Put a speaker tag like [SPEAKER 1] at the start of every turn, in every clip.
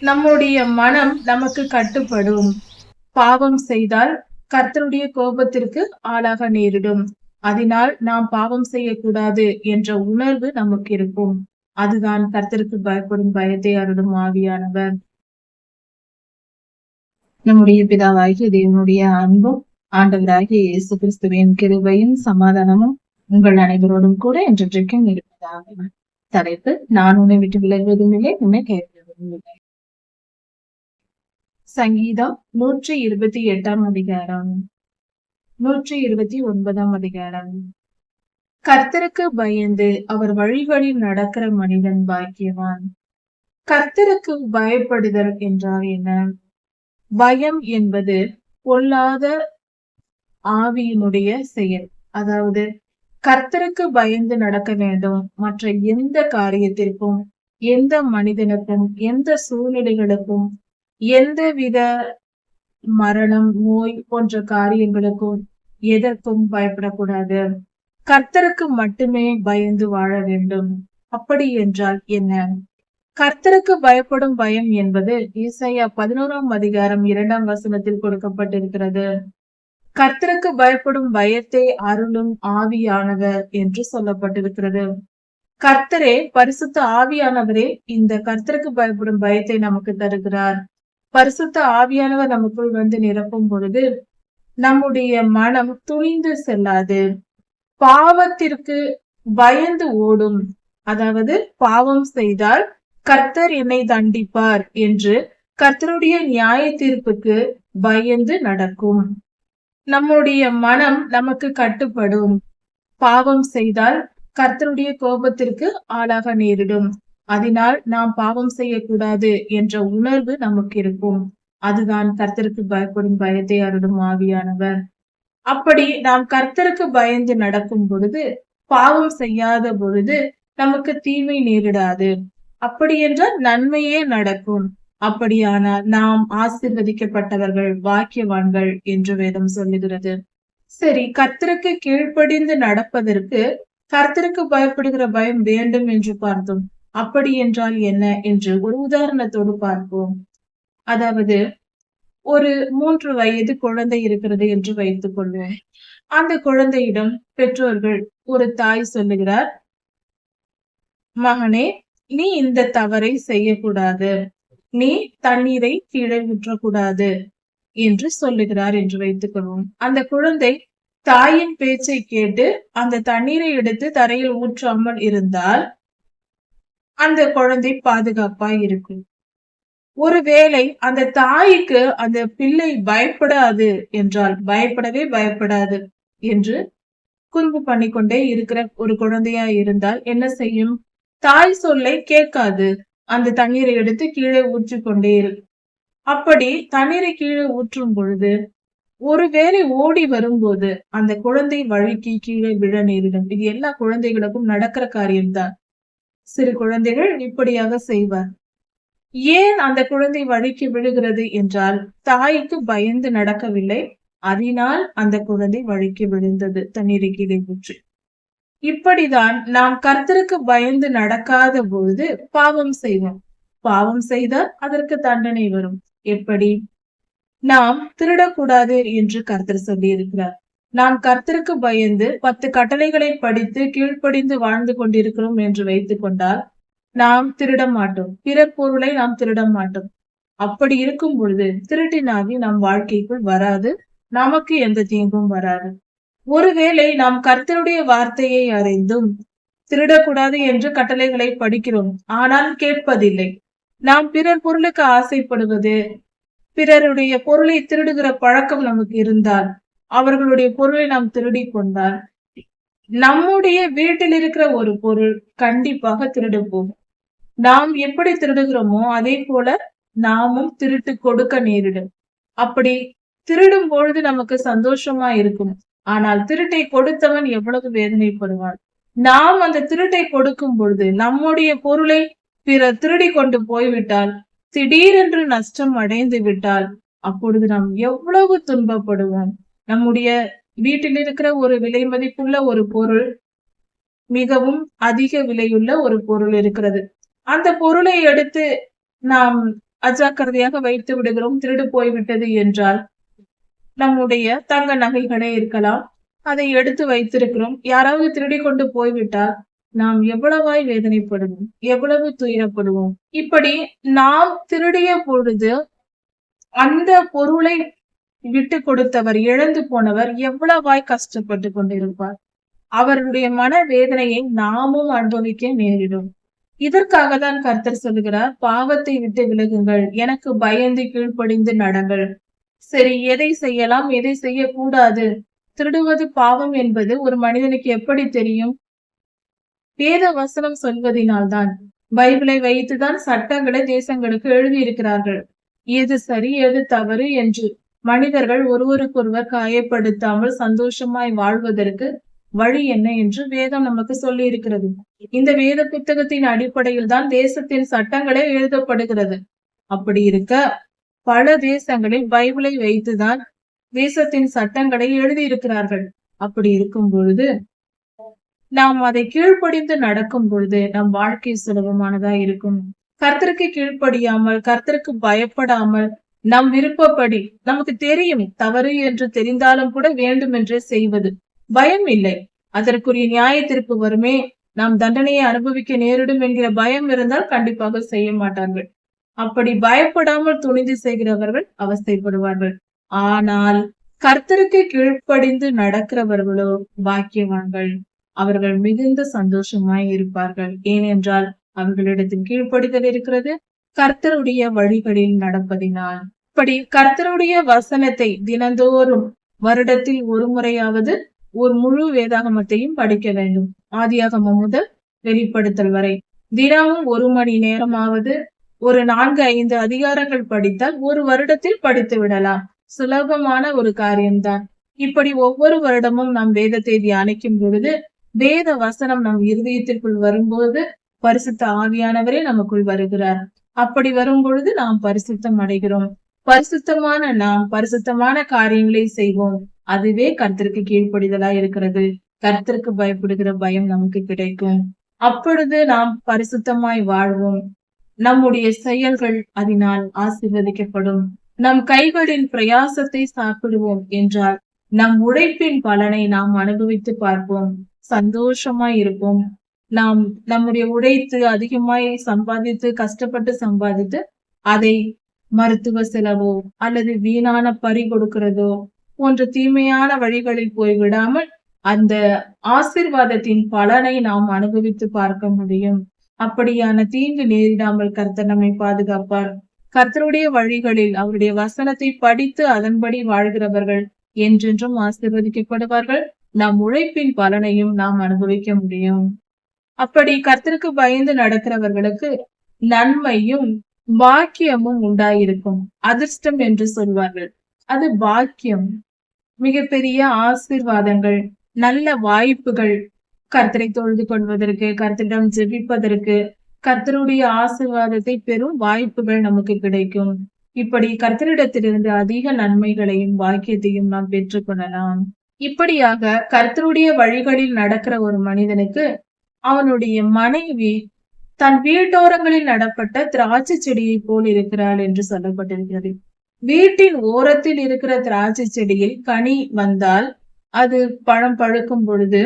[SPEAKER 1] நம்முடைய மனம் நமக்கு கட்டுப்படும். பாவம் செய்தால் கர்த்தருடைய கோபத்திற்கு ஆளாக நேரிடும். அதனால் நாம் பாவம் செய்யக்கூடாது என்ற உணர்வு நமக்கு இருக்கும். அதுதான் கர்த்தருக்கு பயப்படும் பயத்தை அருளும் ஆவியானவர். நம்முடைய பிதாவாகிய தேவனுடைய அன்பும் ஆண்டவராகிய இயேசு கிறிஸ்துவின் கிருபையும் சமாதானமும் உங்கள் அனைவரோடும் கூட என்றென்றைக்கும் இருப்பதாக. தலைப்பு: நான் உன்னை விட்டு விலகுவதும் இல்லை, உன்னை கைவிடுவதும் இல்லை. சங்கீதம் 128 அதிகாரம். 129 அதிகாரம். கர்த்தருக்கு பயந்து அவர் வழிகளில் நடக்கிற மனிதன் பாக்கியவான். கர்த்தருக்கு பயப்படுதல் என்றால் என்ன? பயம் என்பது பொல்லாத ஆவியினுடைய செயல். அதாவது கர்த்தருக்கு பயந்து நடக்க வேண்டும். மற்ற எந்த காரியத்திற்கும், எந்த மனிதனுக்கும், எந்த சூழ்நிலைகளுக்கும், எந்தவித மரணம், நோய் போன்ற காரியங்களுக்கும் எதற்கும் பயப்படக்கூடாது. கர்த்தருக்கு மட்டுமே பயந்து வாழ வேண்டும். அப்படி என்றால் என்ன? கர்த்தருக்கு பயப்படும் பயம் என்பது ஏசாயா 11 அதிகாரம் 2 வசனத்தில் கொடுக்கப்பட்டிருக்கிறது. கர்த்தருக்கு பயப்படும் பயத்தை அருளும் ஆவியானவர் என்று சொல்லப்பட்டிருக்கிறது. கர்த்தரே, பரிசுத்த ஆவியானவரே இந்த கர்த்தருக்கு பயப்படும் பயத்தை நமக்கு தருகிறார். பரிசுத்த ஆவியானவர் நமக்குள் வந்து நிரப்பும் பொழுது நம்முடைய மனம் துணிந்து செல்லாது, பாவத்திற்கு பயந்து ஓடும். அதாவது பாவம் செய்தால் கர்த்தர் என்னை தண்டிப்பார் என்று கர்த்தருடைய நியாய தீர்ப்புக்கு பயந்து நடக்கும். நம்முடைய மனம் நமக்கு கட்டுப்படும். பாவம் செய்தால் கர்த்தருடைய கோபத்திற்கு ஆளாக நேரிடும். அதனால் நாம் பாவம் செய்யக்கூடாது என்ற உணர்வு நமக்கு இருக்கும். அதுதான் கர்த்தருக்கு பயப்படும் பயத்தை அருளும் ஆவியானவர். அப்படி நாம் கர்த்தருக்கு பயந்து நடக்கும் பொழுது, பாவம் செய்யாத பொழுது நமக்கு தீமை நேரிடாது. அப்படி என்றால் நன்மையே நடக்கும். அப்படியானால் நாம் ஆசீர்வதிக்கப்பட்டவர்கள், பாக்கியவான்கள் என்று வேதம் சொல்லுகிறது. சரி, கர்த்தருக்கு கீழ்ப்படிந்து நடப்பதற்கு கர்த்தருக்கு பயப்படுகிற பயம் வேண்டும் என்று பார்த்தோம். அப்படி என்றால் என்ன என்று ஒரு உதாரணத்தோடு பார்ப்போம். அதாவது ஒரு 3 வயது குழந்தை இருக்கிறது என்று வைத்துக் கொள்வோம். அந்த குழந்தையிடம் பெற்றோர்கள், ஒரு தாய் சொல்லுகிறார், மகனே, நீ இந்த தவறை செய்யக்கூடாது, நீ தண்ணீரை கீழே ஊற்றக்கூடாது என்று சொல்லுகிறார் என்று வைத்துக் கொள்வோம். அந்த குழந்தை தாயின் பேச்சை கேட்டு அந்த தண்ணீரை எடுத்து தரையில் ஊற்றாமல் இருந்தால் அந்த குழந்தை பாதுகாப்பாய் இருக்கும். ஒருவேளை அந்த தாய்க்கு அந்த பிள்ளை பயப்படாது என்றால், பயப்படவே பயப்படாது என்று குறும்பு பண்ணிக்கொண்டே இருக்கிற ஒரு குழந்தையா இருந்தால் என்ன செய்யும்? தாய் சொல்லை கேட்காது. அந்த தண்ணீரை எடுத்து கீழே ஊற்றி கொண்டே இருக்கும். அப்படி தண்ணீரை கீழே ஊற்றும் பொழுது ஒருவேளை ஓடி வரும்போது அந்த குழந்தை வழுக்கி கீழே விழ நேரிடும். இது எல்லா குழந்தைகளுக்கும் நடக்கிற காரியம்தான். சிறு குழந்தைகள் இப்படியாக செய்வார். ஏன் அந்த குழந்தை வழுக்கி விழுகிறது என்றால், தாய்க்கு பயந்து நடக்கவில்லை. அதனால் அந்த குழந்தை வழுக்கி விழுந்தது தண்ணீரை கீழே ஊற்றி. இப்படிதான் நாம் கர்த்தருக்கு பயந்து நடக்காத பொழுது பாவம் செய்வோம். பாவம் செய்தால் அதற்கு தண்டனை வரும். எப்படி? நாம் திருடக்கூடாது என்று கர்த்தர் சொல்லி இருக்கிறார். நாம் கர்த்தருக்கு பயந்து 10 கட்டளைகளை படித்து கீழ்ப்படிந்து வாழ்ந்து கொண்டிருக்கிறோம் என்று வைத்துக் கொண்டால் நாம் திருட மாட்டோம். பிறர் பொருளை நாம் திருட மாட்டோம். அப்படி இருக்கும் பொழுது திருட்டினாகி நம் வாழ்க்கைக்குள் வராது, நமக்கு எந்த தீங்கும் வராது. ஒருவேளை நாம் கர்த்தருடைய வார்த்தையை அறிந்தும் திருடக்கூடாது என்று கட்டளைகளை படிக்கிறோம், ஆனால் கேட்பதில்லை. நாம் பிறர் பொருளுக்கு ஆசைப்படுவது, பிறருடைய பொருளை திருடுகிற பழக்கம் நமக்கு இருந்தால், அவர்களுடைய பொருளை நாம் திருடி கொண்டால், நம்முடைய வீட்டில் இருக்கிற ஒரு பொருள் கண்டிப்பாக திருடு போகும். நாம் எப்படி திருடுகிறோமோ அதே போல நாமும் திருட்டு கொடுக்க நேரிடும். அப்படி திருடும் பொழுது நமக்கு சந்தோஷமா இருக்கும். ஆனால் திருட்டை கொடுத்தவன் எவ்வளவு வேதனைப்படுவான். நாம் அந்த திருட்டை கொடுக்கும் பொழுது நம்முடைய பொருளை பிறர் திருடி கொண்டு போய்விட்டால், திடீரென்று நஷ்டம் அடைந்து விட்டால், அப்பொழுது நாம் எவ்வளவு துன்பப்படுவோம். நம்முடைய வீட்டில் இருக்கிற ஒரு விலை மதிப்புள்ள ஒரு பொருள், மிகவும் அதிக விலையுள்ள ஒரு பொருள் இருக்கிறது. அந்த பொருளை எடுத்து நாம் அஜாக்கிரதையாக வைத்து விடுகிறோம், திருடு போய்விட்டது என்றால். நம்முடைய தங்க நகைகளே இருக்கலாம், அதை எடுத்து வைத்திருக்கிறோம், யாராவது திருடி கொண்டு போய்விட்டால் நாம் எவ்வளவாய் வேதனைப்படுவோம், எவ்வளவு துயரப்படுவோம். இப்படி நாம் திருடிய பொழுது அந்த பொருளை விட்டு கொடுத்தவர், இழந்து போனவர் எவ்வளவாய் கஷ்டப்பட்டு கொண்டிருப்பார். அவருடைய மன வேதனையை நாமும் அனுபவிக்க நேரிடும். இதற்காக தான் கர்த்தர் சொல்லுகிறார், பாவத்தை விட்டு விலகுங்கள், எனக்கு பயந்து கீழ்ப்படிந்து நடங்கள். சரி, எதை செய்யலாம், எதை செய்யக்கூடாது? திருடுவது பாவம் என்பது ஒரு மனிதனுக்கு எப்படி தெரியும்? வேத வசனம் சொல்வதினால்தான். பைபிளை வைத்துதான் சட்டங்களை தேசங்களுக்கு எழுதியிருக்கிறார்கள். எது சரி, எது தவறு என்று மனிதர்கள் ஒருவருக்கொருவர் காயப்படுத்தாமல் சந்தோஷமாய் வாழ்வதற்கு வழி என்ன என்று வேதம் நமக்கு சொல்லி இருக்கிறது. இந்த வேத புத்தகத்தின் அடிப்படையில் தான் தேசத்தின் சட்டங்களே எழுதப்படுகிறது. அப்படி இருக்க பல தேசங்களில் பைபிளை வைத்துதான் தேசத்தின் சட்டங்களை எழுதியிருக்கிறார்கள். அப்படி இருக்கும் பொழுது நாம் அதை கீழ்ப்படிந்து நடக்கும் பொழுது நம் வாழ்க்கை சுலபமானதா இருக்கும். கர்த்தருக்கு கீழ்ப்படியாமல், கர்த்தருக்கு பயப்படாமல், நம் விருப்பப்படி, நமக்கு தெரியும் தவறு என்று தெரிந்தாலும் கூட வேண்டுமென்றே செய்வது, பயம் இல்லை, அதற்குரிய நியாய தீர்ப்பு வருமே, நாம் தண்டனையை அனுபவிக்க நேரிடும் என்கிற பயம் இருந்தால் கண்டிப்பாக செய்ய மாட்டார்கள். அப்படி பயப்படாமல் துணிந்து செய்கிறவர்கள் அவஸ்தைப்படுவார்கள். ஆனால் கர்த்தருக்கு கீழ்ப்படிந்து நடக்கிறவர்களோ பாக்கியவான்கள். அவர்கள் மிகுந்த சந்தோஷமாய் இருப்பார்கள். ஏனென்றால் அவர்களிடத்தில் கீழ்ப்படிதல் இருக்கிறது, கர்த்தருடைய வழிகளில் நடப்பதினால். இப்படி கர்த்தருடைய வசனத்தை தினந்தோறும் வருடத்தில் ஒரு முறையாவது ஒரு முழு வேதாகமத்தையும் படிக்க வேண்டும். ஆதியாகமம் முதல் வெளிப்படுத்தல் வரை தினமும் 1 மணி நேரமாவது ஒரு 4-5 அதிகாரங்கள் படித்தால் ஒரு வருடத்தில் படித்து விடலாம். சுலபமான ஒரு காரியம்தான். இப்படி ஒவ்வொரு வருடமும் நாம் வேதத்தை தியானிக்கும் பொழுது, வேத வசனம் நம் இருதயத்திற்குள் வரும்போது பரிசுத்த ஆவியானவரே நமக்குள் வருகிறார். அப்படி வரும் பொழுது நாம் பரிசுத்தம் அடைகிறோம். பரிசுத்தமான நாம் பரிசுத்தமான காரியங்களை செய்வோம். அதுவே கர்த்தருக்கு கீழ்ப்படிதலா இருக்கிறது. கர்த்தருக்கு பயப்படுகிற பயம் நமக்கு கிடைக்கும். அப்பொழுது நாம் பரிசுத்தமாய் வாழ்வோம். நம்முடைய செயல்கள் அதனால் ஆசீர்வதிக்கப்படும். நம் கைகளின் பிரயாசத்தை சாப்பிடுவோம் என்றால் நம் உழைப்பின் பலனை நாம் அனுபவித்து பார்ப்போம், சந்தோஷமாய் இருப்போம். நாம் நம்முடைய உழைத்து அதிகமாய் சம்பாதித்து, கஷ்டப்பட்டு சம்பாதித்து அதை மருத்துவ செலவோ அல்லது வீணான பறி கொடுக்கிறதோ போன்ற தீமையான வழிகளில் போய்விடாமல் அந்த ஆசீர்வாதத்தின் பலனை நாம் அனுபவித்து பார்க்க முடியும். அப்படியான தீங்கு நேரிடாமல் கர்த்தர் நம்மை பாதுகாப்பார். கர்த்தருடைய வழிகளில் அவருடைய வசனத்தை படித்து அதன்படி வாழ்கிறவர்கள் என்றென்றும் ஆசீர்வதிக்கப்படுவார்கள். நம் உழைப்பின் பலனையும் நாம் அனுபவிக்க முடியும். அப்படி கர்த்தருக்கு பயந்து நடக்கிறவர்களுக்கு நன்மையும் பாக்கியமும் உண்டாயிருக்கும். அதிர்ஷ்டம் என்று சொல்வார்கள், அது பாக்கியம். மிகப்பெரிய ஆசீர்வாதங்கள், நல்ல வாய்ப்புகள், கர்த்தரை தொழுது கொள்வதற்கு, கர்த்தரிடம் ஜெபிப்பதற்கு, கர்த்தருடைய ஆசீர்வாதத்தை பெறும் வாய்ப்புகள் நமக்கு கிடைக்கும். இப்படி கர்த்தரிடத்திலிருந்து அதிக நன்மைகளையும் பாக்கியத்தையும் நாம் பெற்றுக்கொள்ளலாம். இப்படியாக கர்த்தருடைய வழிகளில் நடக்கிற ஒரு மனிதனுக்கு அவனுடைய மனைவி தன் வீட்டோரங்களில் நடப்பட்ட திராட்சை செடியை போல் இருக்கிறாள் என்று சொல்லப்பட்டிருக்கிறது. வீட்டின் ஓரத்தில் இருக்கிற திராட்சை செடியில் கனி வந்தால், அது பழம் பழுக்கும் பொழுது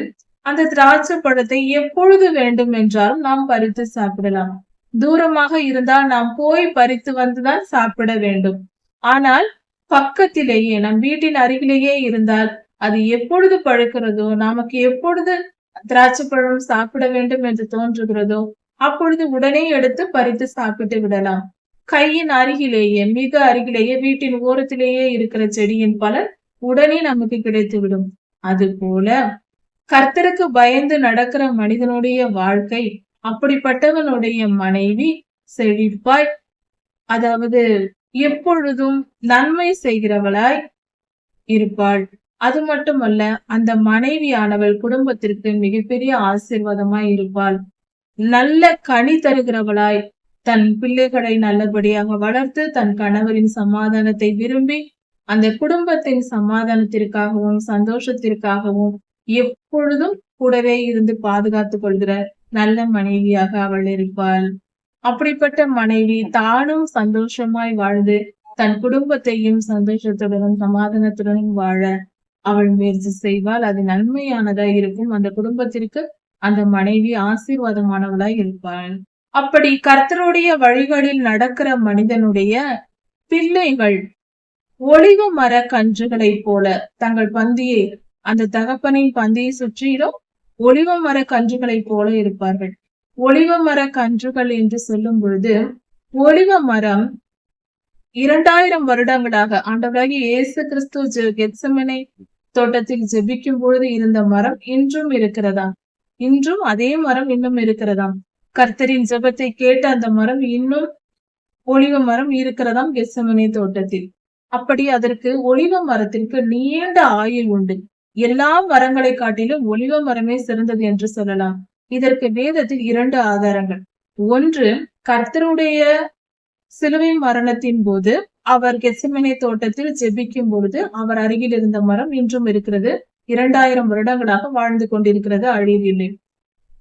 [SPEAKER 1] அந்த திராட்சை பழத்தை எப்பொழுது வேண்டும் என்றாலும் நாம் பறித்து சாப்பிடலாம். தூரமாக இருந்தால் நாம் போய் பறித்து வந்துதான் சாப்பிட வேண்டும். ஆனால் பக்கத்திலேயே நம் வீட்டின் அருகிலேயே இருந்தால் அது எப்பொழுது பழுக்கிறதோ, நமக்கு எப்பொழுது திராட்சை பழம் சாப்பிட வேண்டும் என்று தோன்றுகிறதோ அப்பொழுது உடனே எடுத்து பறித்து சாப்பிட்டு விடலாம். கையின் அருகிலேயே, மிக அருகிலேயே, வீட்டின் ஓரத்திலேயே இருக்கிற செடியின் பலன் உடனே நமக்கு கிடைத்துவிடும். அது போல கர்த்தருக்கு பயந்து நடக்கிற மனிதனுடைய வாழ்க்கை, அப்படிப்பட்டவனுடைய மனைவி செழிப்பாய், அதாவது எப்பொழுதும் நன்மை செய்கிறவளாய் இருப்பாள். அது மட்டுமல்ல, அந்த மனைவியானவள் குடும்பத்திற்கு மிகப்பெரிய ஆசீர்வாதமாய் இருப்பாள். நல்ல கனி தருகிறவளாய், தன் பிள்ளைகளை நல்லபடியாக வளர்த்து தன் கணவரின் சமாதானத்தை விரும்பி அந்த குடும்பத்தின் சமாதானத்திற்காகவும் சந்தோஷத்திற்காகவும் எப்பொழுதும் கூடவே இருந்து பாதுகாத்துக் கொள்கிற நல்ல மனைவியாக அவள் இருப்பாள். அப்படிப்பட்ட மனைவி தானும் சந்தோஷமாய் வாழ்ந்து தன் குடும்பத்தையும் சந்தோஷத்துடனும் சமாதானத்துடனும் வாழ அவள் முயற்சி செய்வாள். அது நன்மையானதா இருக்கும். அந்த குடும்பத்திற்கு அந்த மனைவி ஆசீர்வாதமானவளாய் இருப்பாள். அப்படி கர்த்தருடைய வழிகளில் நடக்கிற மனிதனுடைய பிள்ளைகள் ஒலிவ மர கன்றுகளைப் போல தங்கள் பந்தியை, அந்த தகப்பனின் பந்தியை சுற்றிலும் ஒலிவ மர கன்றுகளைப் போல இருப்பார்கள். ஒலிவ மர கன்றுகள் என்று சொல்லும் பொழுது, ஒலிவ மரம் 2000 வருடங்களாக ஆண்டவராகிய இயேசு கிறிஸ்து கெத்செமனே தோட்டத்தில் ஜெபிக்கும் பொழுது இருந்த மரம் இன்றும் இருக்கிறதாம். இன்றும் அதே மரம் இன்னும் இருக்கிறதாம். கர்த்தரின் ஜெபத்தை கேட்ட அந்த மரம் இன்னும் ஒலிவ மரம் இருக்கிறதாம் கெத்செமனே தோட்டத்தில். அப்படி அதற்கு ஒலிவ மரத்திற்கு நீண்ட ஆயுள் உண்டு. எல்லா மரங்களை காட்டிலும் ஒலிவ மரமே சிறந்தது என்று சொல்லலாம். இதற்கு வேதத்தில் 2 ஆதாரங்கள். ஒன்று, கர்த்தருடைய சிலுவை மரணத்தின் போது அவர் கெத்செமனே தோட்டத்தில் ஜெபிக்கும் பொழுது அவர் அருகில் இருந்த மரம் இன்றும் இருக்கிறது. 2000 வருடங்களாக வாழ்ந்து கொண்டிருக்கிறது, அழிவில்லை.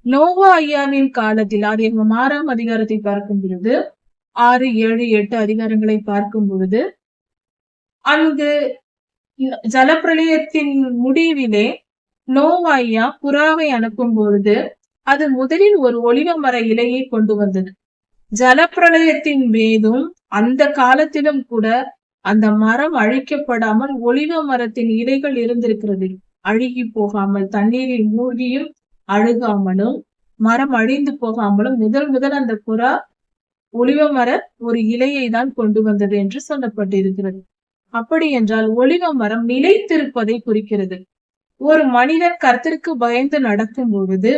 [SPEAKER 1] நோவா ஐயாவின் காலத்தில், ஆதியாகமம் 6ஆம் அதிகாரத்தை பார்க்கும் பொழுது, 6, 7, 8 அதிகாரங்களை பார்க்கும் பொழுது, அங்கு ஜலப்பிரளயத்தின் முடிவிலே நோவா ஐயா புறாவை அனுப்பும் பொழுது அது முதலில் ஒரு ஒலிவ மர இலையை கொண்டு வந்தது. ஜலப்பிரளயத்தின் மீதும் அந்த காலத்திலும் கூட அந்த மரம் அழிக்கப்படாமல் ஒலிவ மரத்தின் இலைகள் இருந்திருக்கிறது. அழுகி போகாமல், தண்ணீரில் மூழ்கியும் அழுகாமலும், மரம் அழிந்து போகாமலும் முதல் அந்த புறா ஒலிவ மர ஒரு இலையை தான் கொண்டு வந்தது என்று சொல்லப்பட்டிருக்கிறது. அப்படி என்றால் ஒலிவ மரம் நிலைத்திருப்பதை குறிக்கிறது. ஒரு மனிதன் கர்த்தருக்கு பயந்து நடக்கும் பொழுது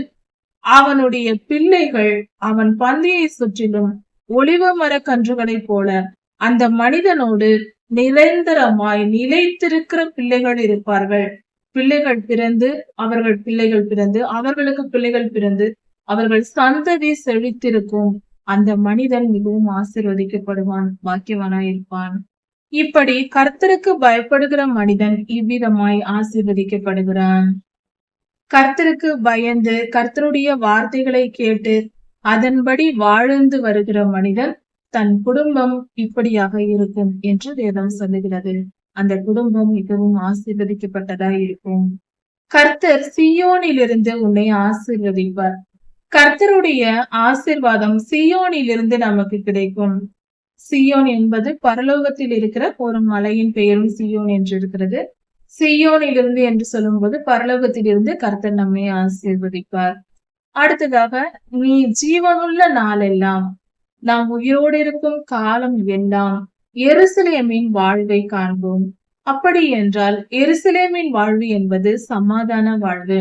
[SPEAKER 1] அவனுடைய பிள்ளைகள் அவன் பந்தியை சுற்றிலும் ஒலிவ மர கன்றுகளைப் போல அந்த மனிதனோடு நிரந்தரமாய் நிலைத்திருக்கிற பிள்ளைகள் இருப்பார்கள். பிள்ளைகள் பிறந்து, அவர்கள் பிள்ளைகள் பிறந்து, அவர்களுக்கு பிள்ளைகள் பிறந்து, அவர்கள் சந்ததி செழித்திருக்கும். அந்த மனிதன் மிகவும் ஆசீர்வதிக்கப்படுவான், பாக்கியவானாய் இருப்பான். இப்படி கர்த்தருக்கு பயப்படுகிற மனிதன் இவ்விதமாய் ஆசீர்வதிக்கப்படுகிறான். கர்த்தருக்கு பயந்து கர்த்தருடைய வார்த்தைகளை கேட்டு அதன்படி வாழ்ந்து வருகிற மனிதன் தன் குடும்பம் இப்படியாக இருக்கும் என்று வேதம் சொல்லுகிறது. அந்த குடும்பம் மிகவும் ஆசீர்வதிக்கப்பட்டதாய் இருக்கும். கர்த்தர் சீயோனிலிருந்து உன்னை ஆசீர்வதிப்பார். கர்த்தருடைய ஆசீர்வாதம் சீயோனிலிருந்து நமக்கு கிடைக்கும். சீயோன் என்பது பரலோகத்தில் இருக்கிற ஒரு மலையின் பெயரும் சீயோன் என்று இருக்கிறது. சீயோனிலிருந்து என்று சொல்லும்போது பரலோகத்தில் இருந்து கர்த்தர் நம்மை ஆசீர்வதிப்பார். அடுத்ததாக, நீ ஜீவனுள்ள நாளெல்லாம், நாம் உயிரோடு இருக்கும் காலம் எல்லாம் எருசலேமின் வாழ்வை காண்போம். அப்படி என்றால் எருசலேமின் வாழ்வு என்பது சமாதான வாழ்வு.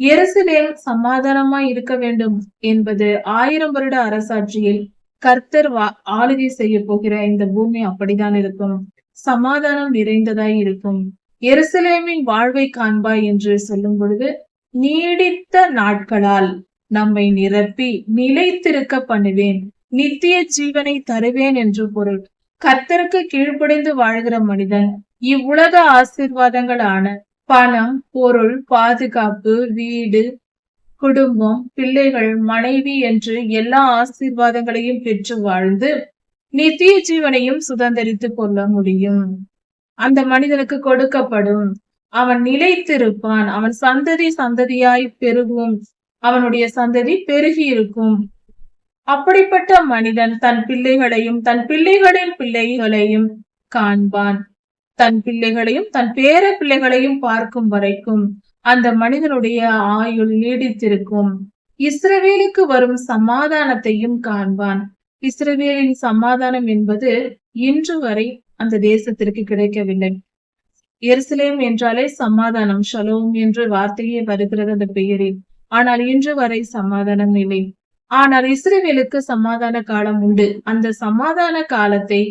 [SPEAKER 1] எருசலேம் சமாதானமாய் இருக்க வேண்டும் என்பது 1000 வருட அரசாட்சியில் கர்த்தர் ஆளுகை செய்ய போகிற இந்த பூமி அப்படித்தான் இருக்கும். சமாதானம் நிறைந்ததாய் இருக்கும். எருசலேமின் வாழ்வை காண்பாய் என்று சொல்லும் பொழுது நீடித்த நாட்களால் நம்மை நிரப்பி நிலைத்திருக்க பண்ணுவேன், நித்திய ஜீவனை தருவேன் என்று பொருள். கர்த்தருக்கு கீழ்ப்படிந்து வாழ்கிற மனிதன் இவ்வுலக ஆசீர்வாதங்களான பணம், பொருள், பாதுகாப்பு, வீடு, குடும்பம், பிள்ளைகள், மனைவி என்று எல்லா ஆசீர்வாதங்களையும் பெற்று வாழ்ந்து நித்திய ஜீவனையும் சுதந்திரித்துக் கொள்ள முடியும். அந்த மனிதனுக்கு கொடுக்கப்படும். அவன் நிலைத்திருப்பான். அவன் சந்ததி சந்ததியாய் பெருகும். அவனுடைய சந்ததி பெருகி இருக்கும். அப்படிப்பட்ட மனிதன் தன் பிள்ளைகளையும் தன் பிள்ளைகளின் பிள்ளைகளையும் காண்பான். தன் பிள்ளைகளையும் தன் பேர பிள்ளைகளையும் பார்க்கும் வரைக்கும் அந்த மனிதனுடைய ஆயுள் நீடித்திருக்கும். இஸ்ரவேலுக்கு வரும் சமாதானத்தையும் காண்பான். இஸ்ரவேலின் சமாதானம் என்பது இன்று வரை அந்த தேசத்திற்கு கிடைக்கவில்லை. எருசலேம் என்றாலே சமாதானம், ஷலோம் என்ற வார்த்தையே வருகிறது அந்த பெயரில். ஆனால் இன்று வரை சமாதானம் இல்லை. ஆனால் இஸ்ரவேலுக்கு சமாதான காலம் உண்டு. அந்த சமாதான காலத்தை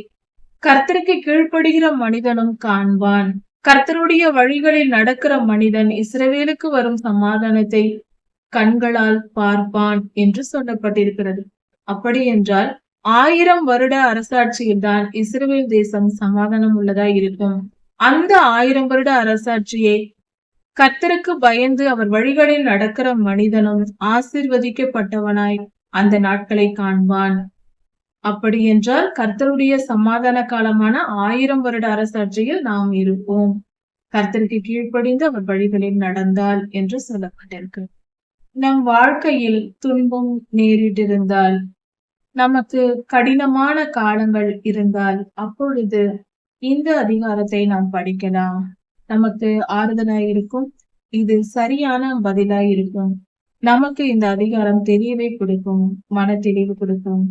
[SPEAKER 1] கர்த்தருக்கு கீழ்ப்படுகிற மனிதனும் காண்பான். கர்த்தருடைய வழிகளில் நடக்கிற மனிதன் இஸ்ரவேலுக்கு வரும் சமாதானத்தை கண்களால் பார்ப்பான் என்று சொல்லப்பட்டிருக்கிறது. அப்படி என்றால் 1000 வருட அரசாட்சியில் தான் இஸ்ரவேல் தேசம் சமாதானம் உள்ளதா இருக்கும். அந்த 1000 வருட அரசாட்சியை கர்த்தருக்கு பயந்து அவர் வழிகளில் நடக்கிற மனிதனும் ஆசீர்வதிக்கப்பட்டவனாய் அந்த நாட்களை காண்பான். அப்படி என்றால் கர்த்தருடைய சமாதான காலமான 1000 வருட அரசாட்சியில் நாம் இருப்போம். கர்த்தருக்கு கீழ்ப்படிந்து அவர் வழிகளில் நடந்தால் என்று சொல்லப்பட்டிருக்கு. நம் வாழ்க்கையில் துன்பம் நேரிட்டிருந்தால், நமக்கு கடினமான காலங்கள் இருந்தால், அப்பொழுது இந்த அதிகாரத்தை நாம் படிக்கலாம். நமக்கு ஆறுதலாய் இருக்கும். இது சரியான பதிலாய் இருக்கும். நமக்கு இந்த அதிகாரம் தெளிவை கொடுக்கும், மன தெளிவு கொடுக்கும்.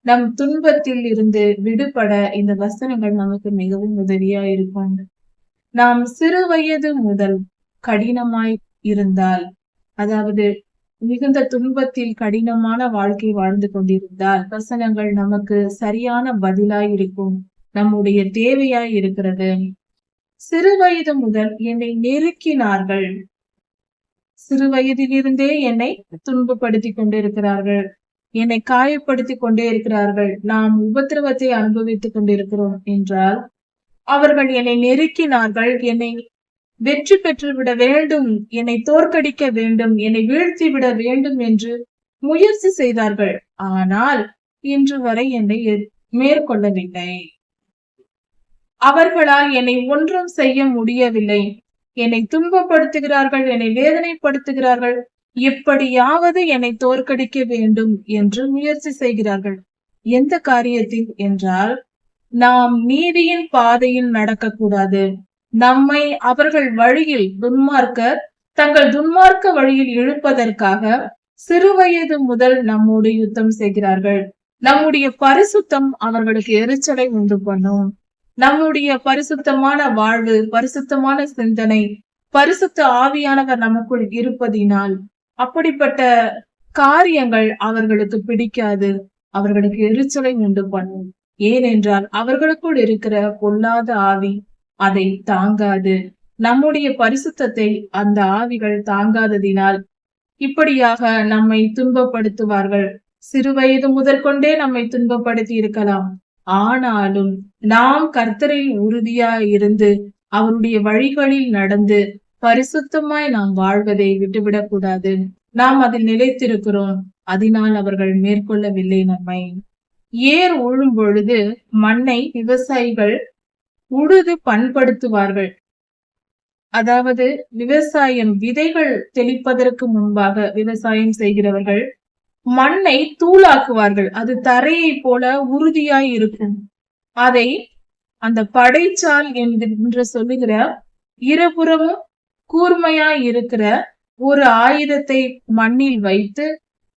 [SPEAKER 1] நம் துன்பத்தில் இருந்து விடுபட இந்த வசனங்கள் நமக்கு மிகவும் உதவியா இருக்கும். நாம் சிறு வயது முதல் கடினமாய் இருந்தால், அதாவது மிகுந்த துன்பத்தில் கடினமான வாழ்க்கை வாழ்ந்து கொண்டிருந்தால், வசனங்கள் நமக்கு சரியான பதிலாய் இருக்கும், நம்முடைய தேவையாய் இருக்கிறது. சிறு வயது முதல் என்னை நெருக்கினார்கள். சிறு வயதிலிருந்தே என்னை துன்பப்படுத்தி கொண்டிருக்கிறார்கள், என்னை காயப்படுத்தி கொண்டே இருக்கிறார்கள், நாம் உபத்திரவத்தை அனுபவித்துக் கொண்டிருக்கிறோம் என்றால், அவர்கள் என்னை நெருக்கினார்கள், என்னை வெற்றி பெற்று விட வேண்டும், என்னை தோற்கடிக்க வேண்டும், என்னை வீழ்த்தி விட வேண்டும் என்று முயற்சி செய்தார்கள். ஆனால் இன்று வரை என்னை மேற்கொள்ளவில்லை. அவர்களால் என்னை ஒன்றும் செய்ய முடியவில்லை. என்னை துன்பப்படுத்துகிறார்கள், என்னை வேதனைப்படுத்துகிறார்கள், எப்படியாவது என்னை தோற்கடிக்க வேண்டும் என்று முயற்சி செய்கிறார்கள். எந்த காரியத்தில் என்றால், நாம் நீதியின் பாதையில் நடக்கக்கூடாது. நம்மை அவர்கள் வழியில் தங்கள் துன்மார்க்க வழியில் இழுப்பதற்காக சிறுவயது முதல் நம்மோடு யுத்தம் செய்கிறார்கள். நம்முடைய பரிசுத்தம் அவர்களுக்கு எரிச்சலை உண்டு பண்ணும். நம்முடைய பரிசுத்தமான வாழ்வு, பரிசுத்தமான சிந்தனை, பரிசுத்த ஆவியானவர் நமக்குள் இருப்பதினால் அப்படிப்பட்ட காரியங்கள் அவர்களுக்கு பிடிக்காது, அவர்களுக்கு எரிச்சலை உண்டு பண்ணும். ஏனென்றால் அவர்களுக்குள் இருக்கிற பொல்லாத ஆவி அதை தாங்காது. நம்முடைய பரிசுத்தத்தை அந்த ஆவிகள் தாங்காததினால் இப்படியாக நம்மை துன்பப்படுத்துவார்கள். சிறு வயது முதற்கொண்டே நம்மை துன்பப்படுத்தி இருக்கலாம். ஆனாலும் நாம் கர்த்தரில் உறுதியாய் இருந்து அவருடைய வழிகளில் நடந்து பரிசுத்தமாய் நாம் வாழ்வதை விட்டுவிடக் கூடாது. நாம் அதில் நிலைத்திருக்கிறோம். அதனால் அவர்கள் மேற்கொள்ளவில்லை நம்மை. ஏர் உழும் பொழுது மண்ணை விவசாயிகள் உழுது பண்படுத்துவார்கள். அதாவது விவசாயம், விதைகள் தெளிப்பதற்கு முன்பாக விவசாயம் செய்கிறவர்கள் மண்ணை தூளாக்குவார்கள். அது தரையை போல உறுதியாய் இருக்கும். அதை அந்த படைச்சால் என்று சொல்லுகிற இருபுறமும் கூர்மையாய் இருக்கிற ஒரு ஆயுதத்தை மண்ணில் வைத்து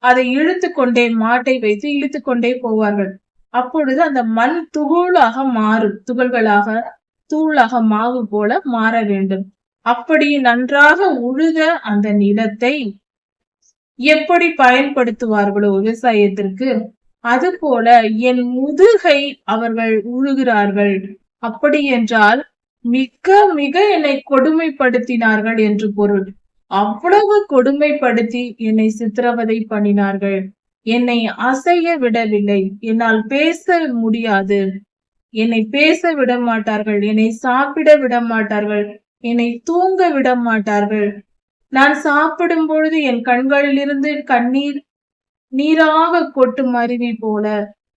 [SPEAKER 1] அதை இழுத்து கொண்டே, மாட்டை வைத்து இழுத்து கொண்டே போவார்கள். அப்பொழுது அந்த மண் துகளாக மாறும், துகள்களாக, தூளாக, மாவு போல மாற வேண்டும். அப்படி நன்றாக உழுத அந்த நிலத்தை எப்படி பயன்படுத்துவார்களோ விவசாயத்திற்கு, அது போல என் முதுகை அவர்கள் உழுகிறார்கள். அப்படி என்றால் மிக மிக என்னை கொடுமைப்படுத்தினார்கள் என்று பொருள். அவ்வளவு கொடுமைப்படுத்தி என்னை சித்திரவதை பண்ணினார்கள். என்னை அசைய விடவில்லை. என்னால் பேச முடியாது. என்னை பேச விட மாட்டார்கள், என்னை சாப்பிட விட மாட்டார்கள், என்னை தூங்க விட மாட்டார்கள். நான் சாப்பிடும் பொழுது என் கண்களிலிருந்து கண்ணீர் நீராக கொட்டும் அருவி போல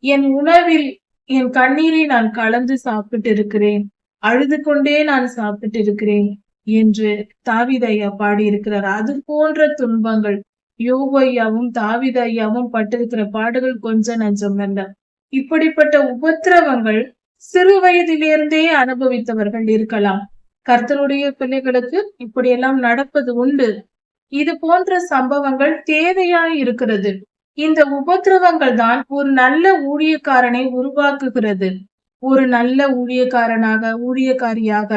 [SPEAKER 1] என் உணவில் என் கண்ணீரை நான் கலந்து சாப்பிட்டு இருக்கிறேன், அழுது கொண்டே நான் சாப்பிட்டு இருக்கிறேன் என்று தாவீது ஐயா பாடி இருக்கிறார். அது போன்ற துன்பங்கள் யோபு ஐயாவும் தாவீது ஐயாவும் பட்டிருக்கிற பாடுகள் கொஞ்சம் நஞ்சம் அல்ல. இப்படிப்பட்ட உபத்திரவங்கள் சிறு வயதிலிருந்தே அனுபவித்தவர்கள் இருக்கலாம். கர்த்தருடைய பிள்ளைகளுக்கு இப்படியெல்லாம் நடப்பது உண்டு. இது போன்ற சம்பவங்கள் தேவையாய் இருக்கிறது. இந்த உபத்திரவங்கள் தான் ஒரு நல்ல ஊழியக்காரனை உருவாக்குகிறது. ஒரு நல்ல ஊழியக்காரியாக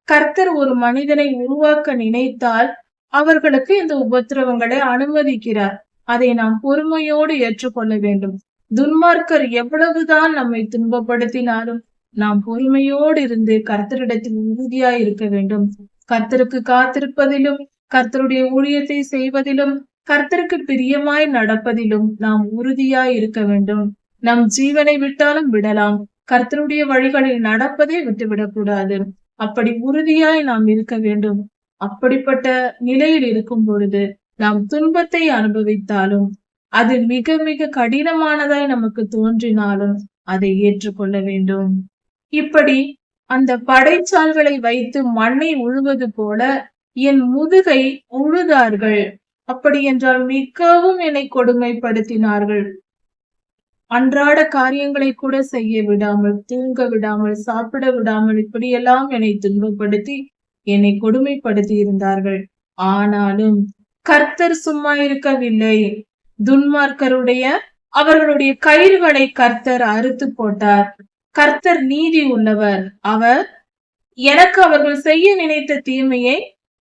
[SPEAKER 1] கர்த்தர் ஒரு மனிதனை உருவாக்க நினைத்தால் அவர்களுக்கு இந்த உபத்திரவங்களை அனுமதிக்கிறார். அதை நாம் பொறுமையோடு ஏற்றுக்கொள்ள வேண்டும். துன்மார்க்கர் எவ்வளவுதான் நம்மை துன்பப்படுத்தினாலும் நாம் பொறுமையோடு இருந்து கர்த்தரிடத்தில் உறுதியாய் இருக்க வேண்டும். கர்த்தருக்கு காத்திருப்பதிலும், கர்த்தருடைய ஊழியத்தை செய்வதிலும், கர்த்தருக்கு பிரியமாய் நடப்பதிலும் நாம் உறுதியாய் இருக்க வேண்டும். நம் ஜீவனை விட்டாலும் விடலாம், கர்த்தருடைய வழிகளில் நடப்பதை விட்டுவிடக்கூடாது. அப்படி உறுதியாய் நாம் இருக்க வேண்டும். அப்படிப்பட்ட நிலையில் இருக்கும் பொழுது நாம் துன்பத்தை அனுபவித்தாலும் அது மிக மிக கடினமானதாய் நமக்கு தோன்றினாலும் அதை ஏற்றுக்கொள்ள வேண்டும். இப்படி அந்த படைச்சால்களை வைத்து மண்ணை உழுவது போல என் முதுகை உழுதார்கள். அப்படி என்றால் மிகவும் என்னை கொடுமைப்படுத்தினார்கள். அன்றாட காரியங்களை கூட செய்ய விடாமல், தூங்க விடாமல், சாப்பிட விடாமல், இப்படியெல்லாம் என்னை துன்பப்படுத்தி என்னை கொடுமைப்படுத்தி இருந்தார்கள். ஆனாலும் கர்த்தர் சும்மா இருக்கவில்லை. துன்மார்க்கருடைய அவர்களுடைய கயிறுகளை கர்த்தர் அறுத்து போட்டார். கர்த்தர் நீதி உள்ளவர். அவர் எனக்கு அவர்கள் செய்ய நினைத்த தீமையை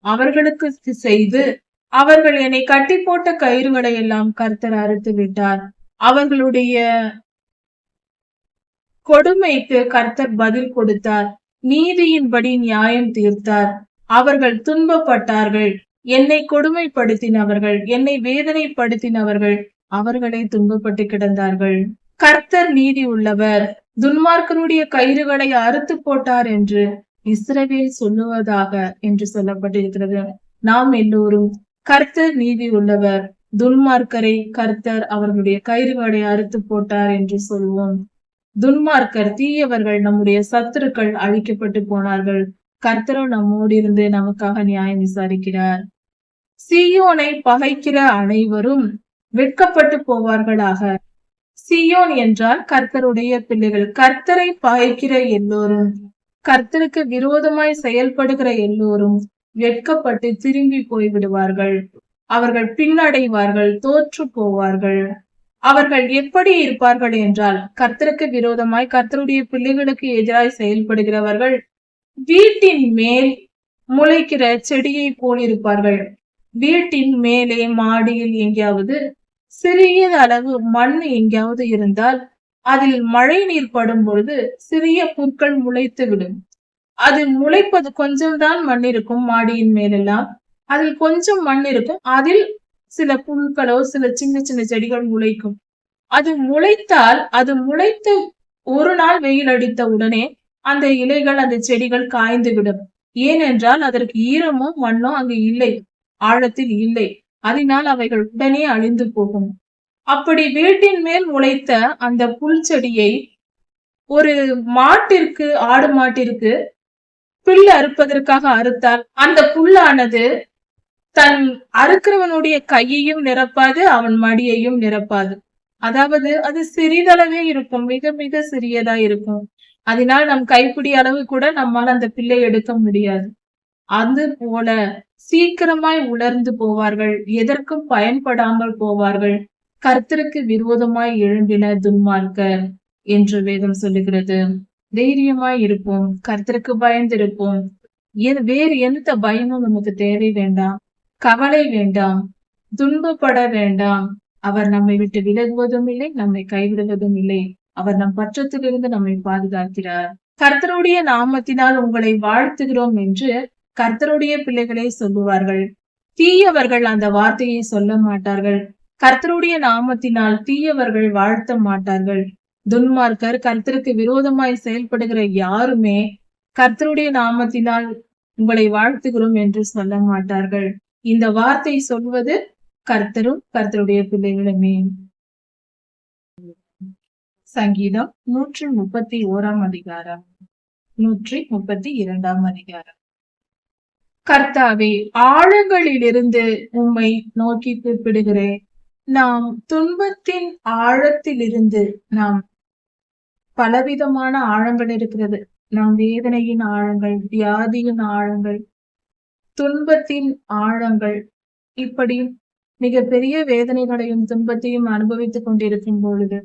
[SPEAKER 1] அவர்களுக்கு செய்து அவர்கள் என்னை கட்டி போட்ட கயிறுகளை எல்லாம் கர்த்தர் அறுத்து விட்டார். அவர்களுடைய கொடுமைக்கு கர்த்தர் பதில் கொடுத்தார். நீதியின்படி நியாயம் தீர்த்தார். அவர்கள் துன்பப்பட்டார்கள். என்னை கொடுமைப்படுத்தினவர்கள், என்னை வேதனைப்படுத்தினவர்கள் அவர்களை துன்பப்பட்டு கிடந்தார்கள். கர்த்தர் நீதி உள்ளவர். துன்மார்க்கனுடைய கயிறுகளை அறுத்து போட்டார் என்று இஸ்ரவேல் சொல்லுவதாக என்று சொல்லப்பட்டிருக்கிறது. நாம் எல்லோரும் கர்த்தர் நீதி உள்ளவர், துன்மார்க்கரை கர்த்தர் அவர்களுடைய கயிறுகளை அறுத்து போட்டார் என்று சொல்வோம். துன்மார்க்கர், தீயவர்கள், நம்முடைய சத்துருக்கள் அழிக்கப்பட்டு போனார்கள். கர்த்தரும் நம்மோடு இருந்து நமக்காக நியாயம் விசாரிக்கிறார். சீயோனை பகைக்கிற அனைவரும் வெட்கப்பட்டு போவார்களாக. சீயோன் என்றால் கர்த்தருடைய பிள்ளைகள். கர்த்தரை பகைக்கிற எல்லோரும், கர்த்தருக்கு விரோதமாய் செயல்படுகிற எல்லோரும் வெட்கப்பட்டு திரும்பி போய்விடுவார்கள். அவர்கள் பின்னடைவார்கள், தோற்று போவார்கள். அவர்கள் எப்படி இருப்பார்கள் என்றால், கர்த்தருக்கு விரோதமாய் கர்த்தருடைய பிள்ளைகளுக்கு எதிராய் செயல்படுகிறவர்கள் வீட்டின் மேல் முளைக்கிற செடியை போல் இருப்பார்கள். வீட்டின் மேலே மாடியில் எங்கேயாவது சிறிய அளவு மண் எங்கேயாவது இருந்தால் அதில் மழை நீர் படும் பொழுது சிறிய புற்கள் முளைத்து விடும். அது முளைப்பது கொஞ்சம் தான் மண் இருக்கும். மாடியின் மேலெல்லாம் அதில் கொஞ்சம் மண் இருக்கும். அதில் சில புற்களோ சில சின்ன சின்ன செடிகள் முளைக்கும். அது முளைத்தால், அது முளைத்து ஒரு நாள் வெயில் அடித்த உடனே அந்த இலைகள், அந்த செடிகள் காய்ந்து விடும். ஏனென்றால் அதற்கு ஈரமோ மண்ணோ அங்கு இல்லை, ஆழத்தில் இல்லை. அதனால் அவைகள் உடனே அழிந்து போகும். அப்படி வீட்டின் மேல் முளைத்த அந்த புல் செடியை ஒரு மாட்டிற்கு, ஆடு மாட்டிற்கு புல் அறுப்பதற்காக அறுத்தால் அந்த புல்லானது தன் அறுக்கிறவனுடைய கையையும் நிரப்பாது, அவன் மடியையும் நிரப்பாது. அதாவது அது சிறிதளவே இருக்கும், மிக மிக சிறியதா இருக்கும். அதனால் நம் கைப்பிடி அளவு கூட நம்மால் அந்த பிள்ளை எடுக்க முடியாது. அது போல சீக்கிரமாய் உலர்ந்து போவார்கள், எதற்கும் பயன்படாமல் போவார்கள். கர்த்தருக்கு விரோதமாய் எழும்பின துன்மார்க்கர் என்று வேதம் சொல்லுகிறது. தைரியமாய் இருப்போம், கர்த்தருக்கு பயந்திருப்போம். வேறு எந்த பயமும் நமக்கு தேவை வேண்டாம், கவலை வேண்டாம், துன்பப்பட வேண்டாம். அவர் நம்மை விட்டு விலகுவதும் இல்லை, நம்மை கைவிடுவதும் இல்லை. அவர் நம் பற்றத்திலிருந்து நம்மை பாதுகாக்கிறார். கர்த்தருடைய நாமத்தினால் உங்களை வாழ்த்துகிறோம் என்று கர்த்தருடைய பிள்ளைகளே சொல்லுவார்கள். தீயவர்கள் அந்த வார்த்தையை சொல்ல மாட்டார்கள். கர்த்தருடைய நாமத்தினால் தீயவர்கள் வாழ்த்த மாட்டார்கள். துன்மார்க்கர், கர்த்தருக்கு விரோதமாய் செயல்படுகிற யாருமே கர்த்தருடைய நாமத்தினால் உங்களை வாழ்த்துகிறோம் என்று சொல்ல மாட்டார்கள். இந்த வார்த்தை சொல்வது கர்த்தரும் கர்த்தருடைய பிள்ளைகளுமே. சங்கீதம் 131 அதிகாரம், 132 அதிகாரம். கர்த்தாவே, ஆழங்களிலிருந்து உம்மை நோக்கி கூப்பிடுகிறேன். நாம் துன்பத்தின் ஆழத்திலிருந்து, நாம் பலவிதமான ஆழங்கள் இருக்கிறது. நாம் வேதனையின் ஆழங்கள், வியாதியின் ஆழங்கள், துன்பத்தின் ஆழங்கள், இப்படி மிக பெரிய வேதனைகளையும் துன்பத்தையும் அனுபவித்துக் கொண்டிருக்கும் பொழுது,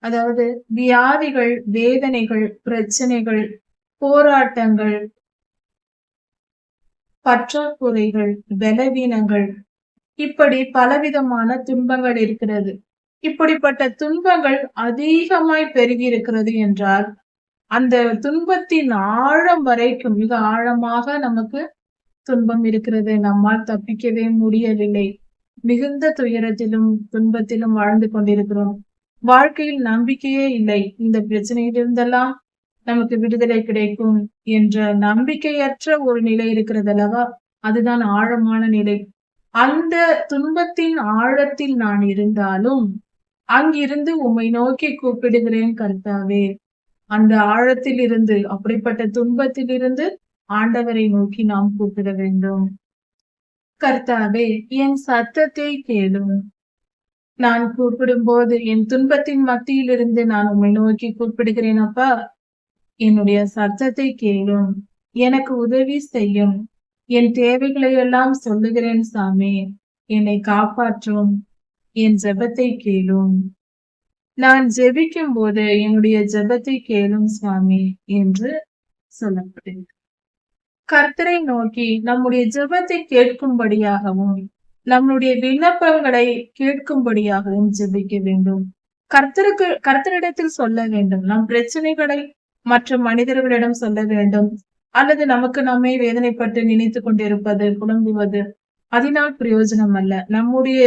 [SPEAKER 1] அதாவது வியாதிகள், வேதனைகள், பிரச்சனைகள், போராட்டங்கள், பற்றாக்குறைகள், பலவீனங்கள், இப்படி பலவிதமான துன்பங்கள் இருக்கிறது. இப்படிப்பட்ட துன்பங்கள் அதிகமாய் பெருகி இருக்கிறது என்றால், அந்த துன்பத்தின் ஆழம் வரைக்கும், மிக ஆழமாக நமக்கு துன்பம் இருக்கிறது. நம்மால் தப்பிக்கவே முடியவில்லை. மிகுந்த துயரத்திலும் துன்பத்திலும் வாழ்ந்து கொண்டிருக்கிறோம். வாழ்க்கையில் நம்பிக்கையே இல்லை. இந்த பிரச்சனையிலிருந்தெல்லாம் நமக்கு விடுதலை கிடைக்கும் என்ற நம்பிக்கையற்ற ஒரு நிலை இருக்கிறது அல்லவா? அதுதான் ஆழமான நிலை. அந்த துன்பத்தின் ஆழத்தில் நான் இருந்தாலும் அங்கிருந்து உம்மை நோக்கி கூப்பிடுகிறேன் கர்த்தாவே. அந்த ஆழத்தில் இருந்து, அப்படிப்பட்ட துன்பத்தில் இருந்து ஆண்டவரை நோக்கி நாம் கூப்பிட வேண்டும். கர்த்தாவே, என் சத்தத்தை கேளும். நான் கூப்பிடும்போது என் துன்பத்தின் மத்தியிலிருந்து நான் உம்மை நோக்கி கூப்பிடுகிறேன் அப்பா. என்னுடைய சத்தத்தை கேளும். எனக்கு உதவி செய்யும். என் தேவைகளை எல்லாம் சொல்லுகிறேன் சாமி. என்னை காப்பாற்றும். என் ஜெபத்தை கேளும். நான் ஜெபிக்கும் போது என்னுடைய ஜெபத்தை கேளும் சுவாமி என்று சொல்லப்படுகிறது. கர்த்தரை நோக்கி நம்முடைய ஜெபத்தை கேட்கும்படியாகவும் நம்முடைய விண்ணப்பங்களை கேட்கும்படியாகவும் ஜெபிக்க வேண்டும். கர்த்தரிடத்தில் சொல்ல வேண்டும். நம் பிரச்சனைகளை மற்ற மனிதர்களிடம் சொல்ல வேண்டும். அல்லது நமக்கு நம்மை வேதனைப்பட்டு நினைத்துக் கொண்டிருப்பது, புலம்புவது அதனால் பிரயோஜனம் அல்ல. நம்முடைய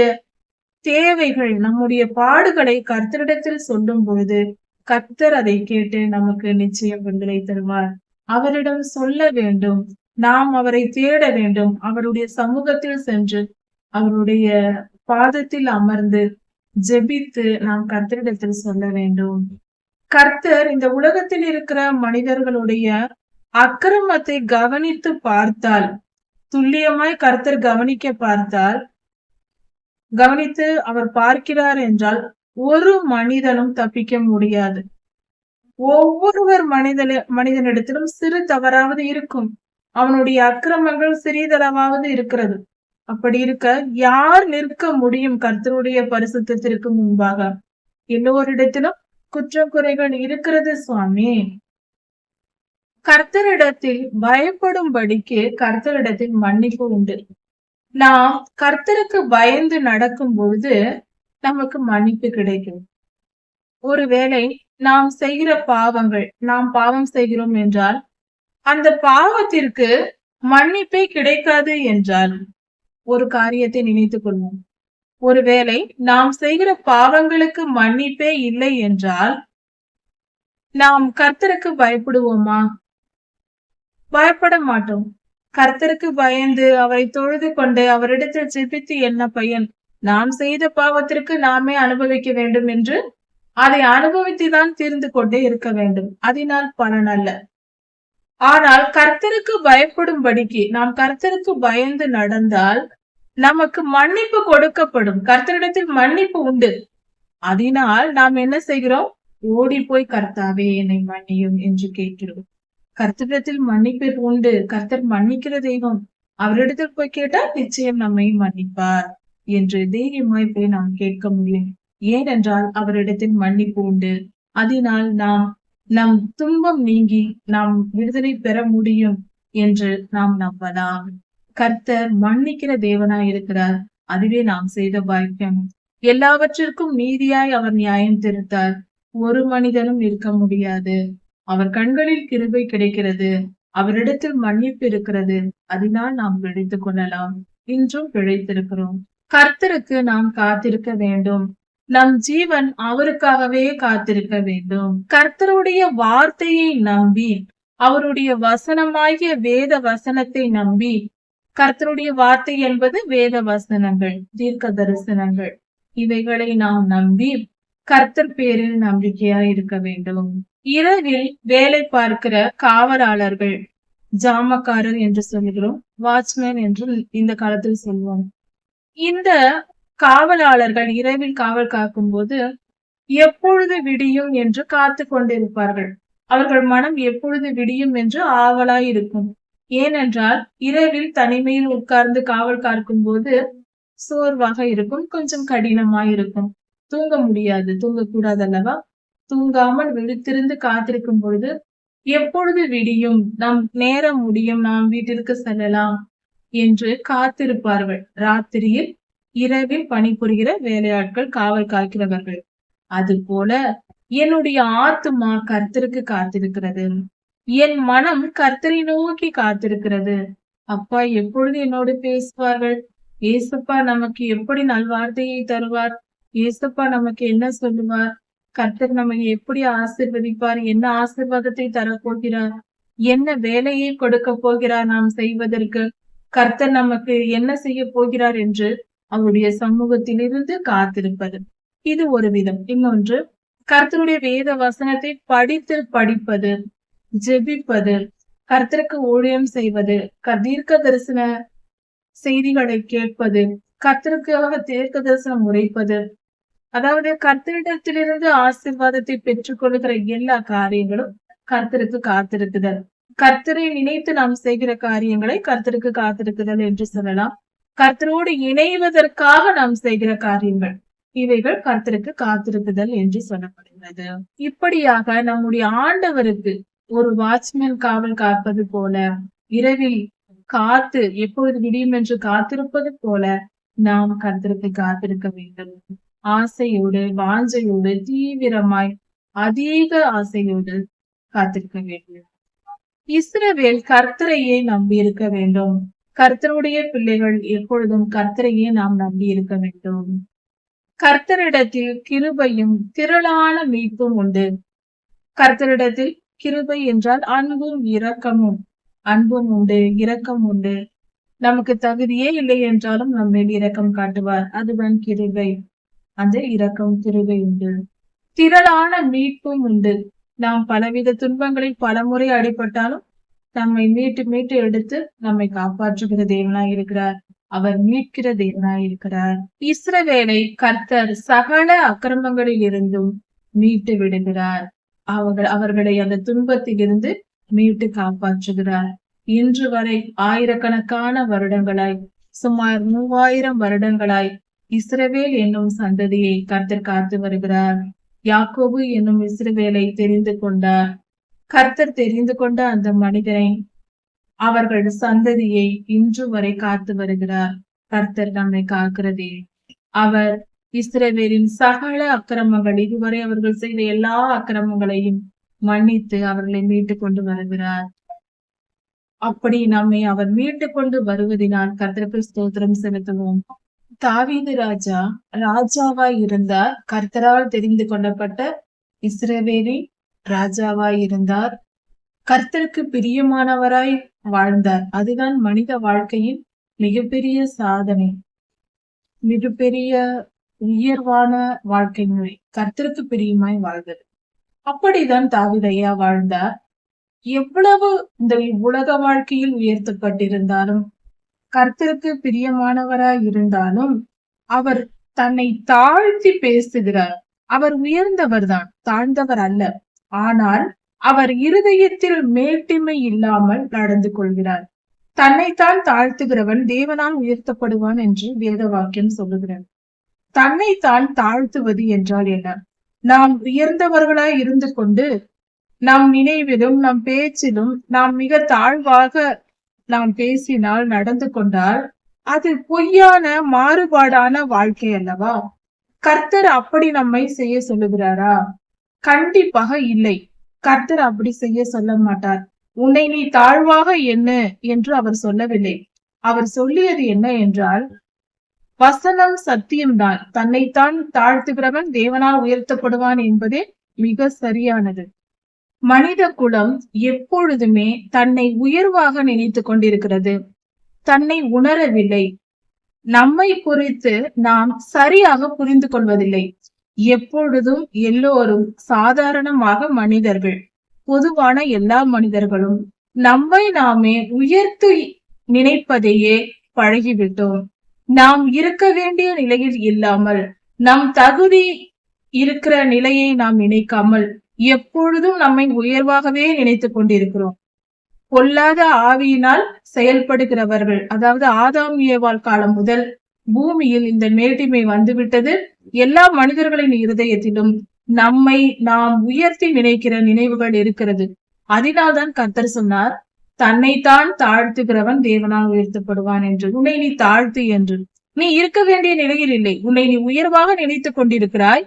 [SPEAKER 1] தேவைகள், நம்முடைய பாடுகளை கர்த்தரிடத்தில் சொல்லும் பொழுது கர்த்தர் அதை கேட்டு நமக்கு நிச்சயம் விடுதலை தருவார். அவரிடம் சொல்ல வேண்டும். நாம் அவரை தேட வேண்டும். அவருடைய சமூகத்தில் சென்று அவருடைய பாதத்தில் அமர்ந்து ஜெபித்து நாம் கர்த்தரிடத்தில் சொல்ல வேண்டும். கர்த்தர் இந்த உலகத்தில் இருக்கிற மனிதர்களுடைய அக்கிரமத்தை கவனித்து பார்த்தால், துல்லியமாய் கர்த்தர் கவனித்து அவர் பார்க்கிறார் என்றால் ஒரு மனிதனும் தப்பிக்க முடியாது. ஒவ்வொருவர் மனிதனிடத்திலும் சிறு தவறாவது இருக்கும். அவனுடைய அக்கிரமங்கள் சிறிதளவாவது இருக்கிறது. அப்படி இருக்க யார் நிற்க முடியும் கர்த்தருடைய பரிசுத்தத்திற்கு முன்பாக? எல்லோரிடத்திலும் குற்றக்குறைகள் இருக்கிறது சுவாமி. கர்த்தரிடத்தில் பயப்படும்படிக்கு கர்த்தரிடத்தில் மன்னிப்பு உண்டு. நாம் கர்த்தருக்கு பயந்து நடக்கும் பொழுது நமக்கு மன்னிப்பு கிடைக்கும். ஒருவேளை நாம் செய்கிற பாவங்கள், நாம் பாவம் செய்கிறோம் என்றால் அந்த பாவத்திற்கு மன்னிப்பே கிடைக்காது என்றால் ஒரு காரியத்தை நினைத்துக் கொள்வோம். ஒருவேளை நாம் செய்கிற பாவங்களுக்கு மன்னிப்பே இல்லை என்றால் நாம் கர்த்தருக்கு பயப்படுவோமா? பயப்பட மாட்டோம். கர்த்தருக்கு பயந்து அவரை தொழுது கொண்டு அவரிடத்தில் ஜெபித்து என்ன பயன்? நாம் செய்த பாவத்திற்கு நாமே அனுபவிக்க வேண்டும் என்று அதை அனுபவித்துதான் தீர்ந்து கொண்டே இருக்க வேண்டும். அதனால் பலன் அல்ல. ஆனால் கர்த்தருக்கு பயப்படும்படிக்கு நாம் கர்த்தருக்கு பயந்து நடந்தால் நமக்கு மன்னிப்பு கொடுக்கப்படும். கர்த்தரிடத்தில் மன்னிப்பு உண்டு. அதனால் நாம் என்ன செய்கிறோம்? ஓடி போய் கர்த்தாவே என்னை மன்னியும் என்று கேட்கிறோம். கர்த்தரிடத்தில் மன்னிப்பு உண்டு. கர்த்தர் மன்னிக்கிற தெய்வம். அவரிடத்தில் போய் கேட்டால் நிச்சயம் நம்மை மன்னிப்பார் என்று தைரியமாய் போய் நாம் கேட்க முடியும். ஏனென்றால் அவரிடத்தில் மன்னிப்பு உண்டு. அதனால் நாம் நம் துன்பம் நீங்கி நாம் விடுதலை பெற முடியும் என்று நாம் நம்பலாம். கர்த்தர் மன்னிக்கிற தேவனாய் இருக்கிறார். அதுவே நாம் செய்த பாக்கியம். எல்லாவற்றிற்கும் நீதியாய் அவர் நியாயம் தீர்த்தார். ஒரு மனிதனும் இருக்க முடியாது. அவர் கண்களில் கிருபை கிடைக்கிறது. அவரிடத்தில் மன்னிப்பு இருக்கிறது. அதனால் நாம் பிழைத்துக் கொள்ளலாம். இன்றும் பிழைத்திருக்கிறோம். கர்த்தருக்கு நாம் காத்திருக்க வேண்டும். நம் ஜீவன் அவருக்காகவே காத்திருக்க வேண்டும். கர்த்தருடைய வார்த்தையை நம்பி, அவருடைய வசனமாகிய வேத வசனத்தை நம்பி, கர்த்தருடைய வார்த்தை என்பது வேத வசனங்கள், தீர்க்க தரிசனங்கள், இவைகளை நாம் நம்பி கர்த்தர் பேரில் நம்பிக்கையா இருக்க வேண்டும். இரவில் வேலை பார்க்கிற காவலாளர்கள், ஜாமக்காரர் என்று சொல்கிறோம், வாட்ச்மேன் என்று இந்த காலத்தில் சொல்லுவோம். இந்த காவலாளர்கள் இரவில் காவல் காக்கும் போது எப்பொழுது விடியும் என்று காத்து கொண்டிருப்பார்கள். அவர்கள் மனம் எப்பொழுது விடியும் என்று ஆவலாய் இருக்கும். ஏனென்றால் இரவில் தனிமையில் உட்கார்ந்து காவல் காக்கும் போது சோர்வாக இருக்கும், கொஞ்சம் கடினமாய் இருக்கும். தூங்க முடியாது, தூங்கக்கூடாது அல்லவா? தூங்காமல் விழித்திருந்து காத்திருக்கும் பொழுது எப்பொழுது விடியும், நம் நேரம் முடியும், நாம் வீட்டிற்கு செல்லலாம் என்று காத்திருப்பார்கள். ராத்திரியில் இரவில் பணிபுரிகிற வேலையாட்கள், காவல் காக்கிறவர்கள். அது போல என்னுடைய ஆத்துமா கர்த்தருக்கு காத்திருக்கிறது. என் மனம் கர்த்தரை நோக்கி காத்திருக்கிறது. அப்பா எப்பொழுது என்னோடு பேசுவார்கள்? ஏசப்பா நமக்கு எப்படி நல்வார்த்தையை தருவார்? ஏசப்பா நமக்கு என்ன சொல்லுவார்? கர்த்தர் நம்மை எப்படி ஆசீர்வதிப்பார்? என்ன ஆசீர்வாதத்தை தரப்போகிறார்? என்ன வேலையை கொடுக்க போகிறார் நாம் செய்வதற்கு? கர்த்தர் நமக்கு என்ன செய்ய போகிறார் என்று அவருடைய சமூகத்திலிருந்து காத்திருப்பது. இது ஒரு விதம். இன்னொன்று, கர்த்தருடைய வேத வசனத்தை படிப்பது, ஜெபிப்பது, கர்த்தருக்கு ஊழியம் செய்வது, தீர்க்க தரிசன செய்திகளை கேட்பது, கர்த்தருக்காக தீர்க்க தரிசனம் உரைப்பது, அதாவது கர்த்தரிடத்திலிருந்து ஆசீர்வாதத்தை பெற்றுக் கொள்கிற எல்லா காரியங்களும் கர்த்தருக்கு காத்திருக்குதல். கர்த்தரை நினைத்து நாம் செய்கிற காரியங்களை கர்த்தருக்கு காத்திருக்குதல் என்று சொல்லலாம். கர்த்தரோடு இணைவதற்காக நாம் செய்கிற காரியங்கள் இவைகள் கர்த்தருக்கு காத்திருக்குதல் என்று சொல்லப்படுகிறது. இப்படியாக நம்முடைய ஆண்டவருக்கு ஒரு வாட்ச்மேன் காவல் காப்பது போல, இரவில் காத்து எப்பொழுது விடியும் என்று காத்திருப்பது போல நாம் கர்த்தருக்கு காத்திருக்க வேண்டும். ஆசையோடு, வாஞ்சையோடு, தீவிரமாய், அதிக ஆசையோடு காத்திருக்க வேண்டும். இஸ்ரவேல் கர்த்தரையே நம்பி இருக்க வேண்டும். கர்த்தருடைய பிள்ளைகள் எப்பொழுதும் கர்த்தரையே நாம் நம்பி இருக்க வேண்டும். கர்த்தரிடத்தில் கிருபையும் திரளான மீட்பும் உண்டு. கர்த்தரிடத்தில் கிருபை என்றால் அன்பும் இரக்கமும். அன்பும் உண்டு, இரக்கம் உண்டு. நமக்கு தகுதியே இல்லை என்றாலும் நம்மேல் இரக்கம் காட்டுவார். அதுதான் கிருபை. அந்த இரக்கம் கிருபை உண்டு. திரளான மீட்பும் உண்டு. நாம் பலவித துன்பங்களில் பலமுறை அடிபட்டாலும் நம்மை மீட்டு எடுத்து நம்மை காப்பாற்றுகிற தேவனாய் இருக்கிறார். அவர் மீட்கிற தேவனாய் இருக்கிறார். இஸ்ரவேலை கர்த்தர் சகல அக்கிரமங்களில் இருந்தும் மீட்டு விடுகிறார். அவர்களை அந்த துன்பத்திலிருந்து மீட்டு காப்பாற்றுகிறார். இன்று வரை ஆயிரக்கணக்கான வருடங்களாய், சுமார் 3000 வருடங்களாய் இஸ்ரவேல் என்னும் சந்ததியை கர்த்தர் காத்து வருகிறார். யாக்கோபு என்னும் இஸ்ரவேலை தெரிந்து கொண்டார். கர்த்தர் தெரிந்து கொண்ட அந்த மனிதனை, அவர்கள் சந்ததியை இன்று வரை காத்து வருகிறார். கர்த்தர் நம்மை காக்கிறதே. அவர் இஸ்ரவேலின் சகல அக்கிரமங்கள், இதுவரை அவர்கள் செய்த எல்லா அக்கிரமங்களையும் மன்னித்து அவர்களை மீட்டு கொண்டு வருகிறார். அப்படி நம்மை அவர் மீட்டு கொண்டு வருவதினால் கர்த்தருக்கு ஸ்தோத்திரம் செலுத்துவோம். தாவீது ராஜாவாய் இருந்தார். கர்த்தரால் தெரிந்து கொள்ளப்பட்ட இஸ்ரவேலின் ராஜாவாய் இருந்தார். கர்த்தருக்கு பிரியமானவராய் வாழ்ந்தார். அதுதான் மனித வாழ்க்கையின் மிகப்பெரிய சாதனை, மிகப்பெரிய உயர்வான வாழ்க்கை முறை, கர்த்தருக்கு பிரியமாய் வாழ்ந்தது. அப்படிதான் தாவீதையா வாழ்ந்தார். எவ்வளவு இந்த உலக வாழ்க்கையில் உயர்த்தப்பட்டிருந்தாலும், கர்த்தருக்கு பிரியமானவராய் இருந்தாலும், அவர் தன்னை தாழ்த்தி பேசுகிறார். அவர் உயர்ந்தவர் தான், தாழ்ந்தவர் அல்ல. ஆனால் அவர் இருதயத்தில் மேட்டிமை இல்லாமல் நடந்து கொள்கிறார். தன்னைத்தான் தாழ்த்துகிறவன் தேவனால் உயர்த்தப்படுவான் என்று வேத வாக்கியம் சொல்லுகிறது. தன்னைத்தான் தாழ்த்துவது என்றால் என்ன? நாம் உயர்ந்தவர்களாய் இருந்து கொண்டு நம் நினைவிலும் நம் பேச்சிலும் நாம் மிக தாழ்வாக நாம் பேசினால், நடந்து கொண்டால், அது பொய்யான மாறுபாடான வாழ்க்கை அல்லவா? கர்த்தர் அப்படி நம்மை செய்ய சொல்லுகிறாரா? கண்டிப்பாக இல்லை. கர்த்தர் அப்படி செய்ய சொல்ல மாட்டார். உன்னை நீ தாழ்வாக என்ன என்று அவர் சொல்லவில்லை. அவர் சொல்லியது என்ன என்றால், வசனம் சத்தியம்தான். தன்னைத்தான் தாழ்த்துகிறவன் தேவனால் உயர்த்தப்படுவான் என்பதே மிக சரியானது. மனித குலம் எப்பொழுதுமே தன்னை உயர்வாக நினைத்து கொண்டிருக்கிறது. தன்னை உணரவில்லை. நம்மை குறித்து நாம் சரியாக புரிந்து கொள்வதில்லை. எப்பொழுதும் எல்லோரும் சாதாரணமாக மனிதர்கள், பொதுவான எல்லா மனிதர்களும் நம்மை நாமே உயர்த்தி நினைப்பதையே பழகிவிட்டோம். நாம் இருக்க வேண்டிய நிலையில் இல்லாமல், நம் தகுதி இருக்கிற நிலையை நாம் நினைக்காமல் எப்பொழுதும் நம்மை உயர்வாகவே நினைத்து கொண்டிருக்கிறோம். பொல்லாத ஆவியினால் செயல்படுகிறவர்கள், அதாவது ஆதாம் ஏவாள் காலம் முதல் பூமியில் இந்த மேட்டிமை வந்துவிட்டது. எல்லா மனிதர்களின் இருதயத்திலும் நம்மை நாம் உயர்த்தி நினைக்கிற நினைவுகள் இருக்கிறது. அதனால்தான் கர்த்தர் சொன்னார், தன்னைத்தான் தாழ்த்துகிறவன் தேவனால் உயர்த்தப்படுவான் என்று. உன்னை நீ தாழ்த்து என்று. நீ இருக்க வேண்டிய நிலையில் இல்லை. உன்னை நீ உயர்வாக நினைத்துக் கொண்டிருக்கிறாய்.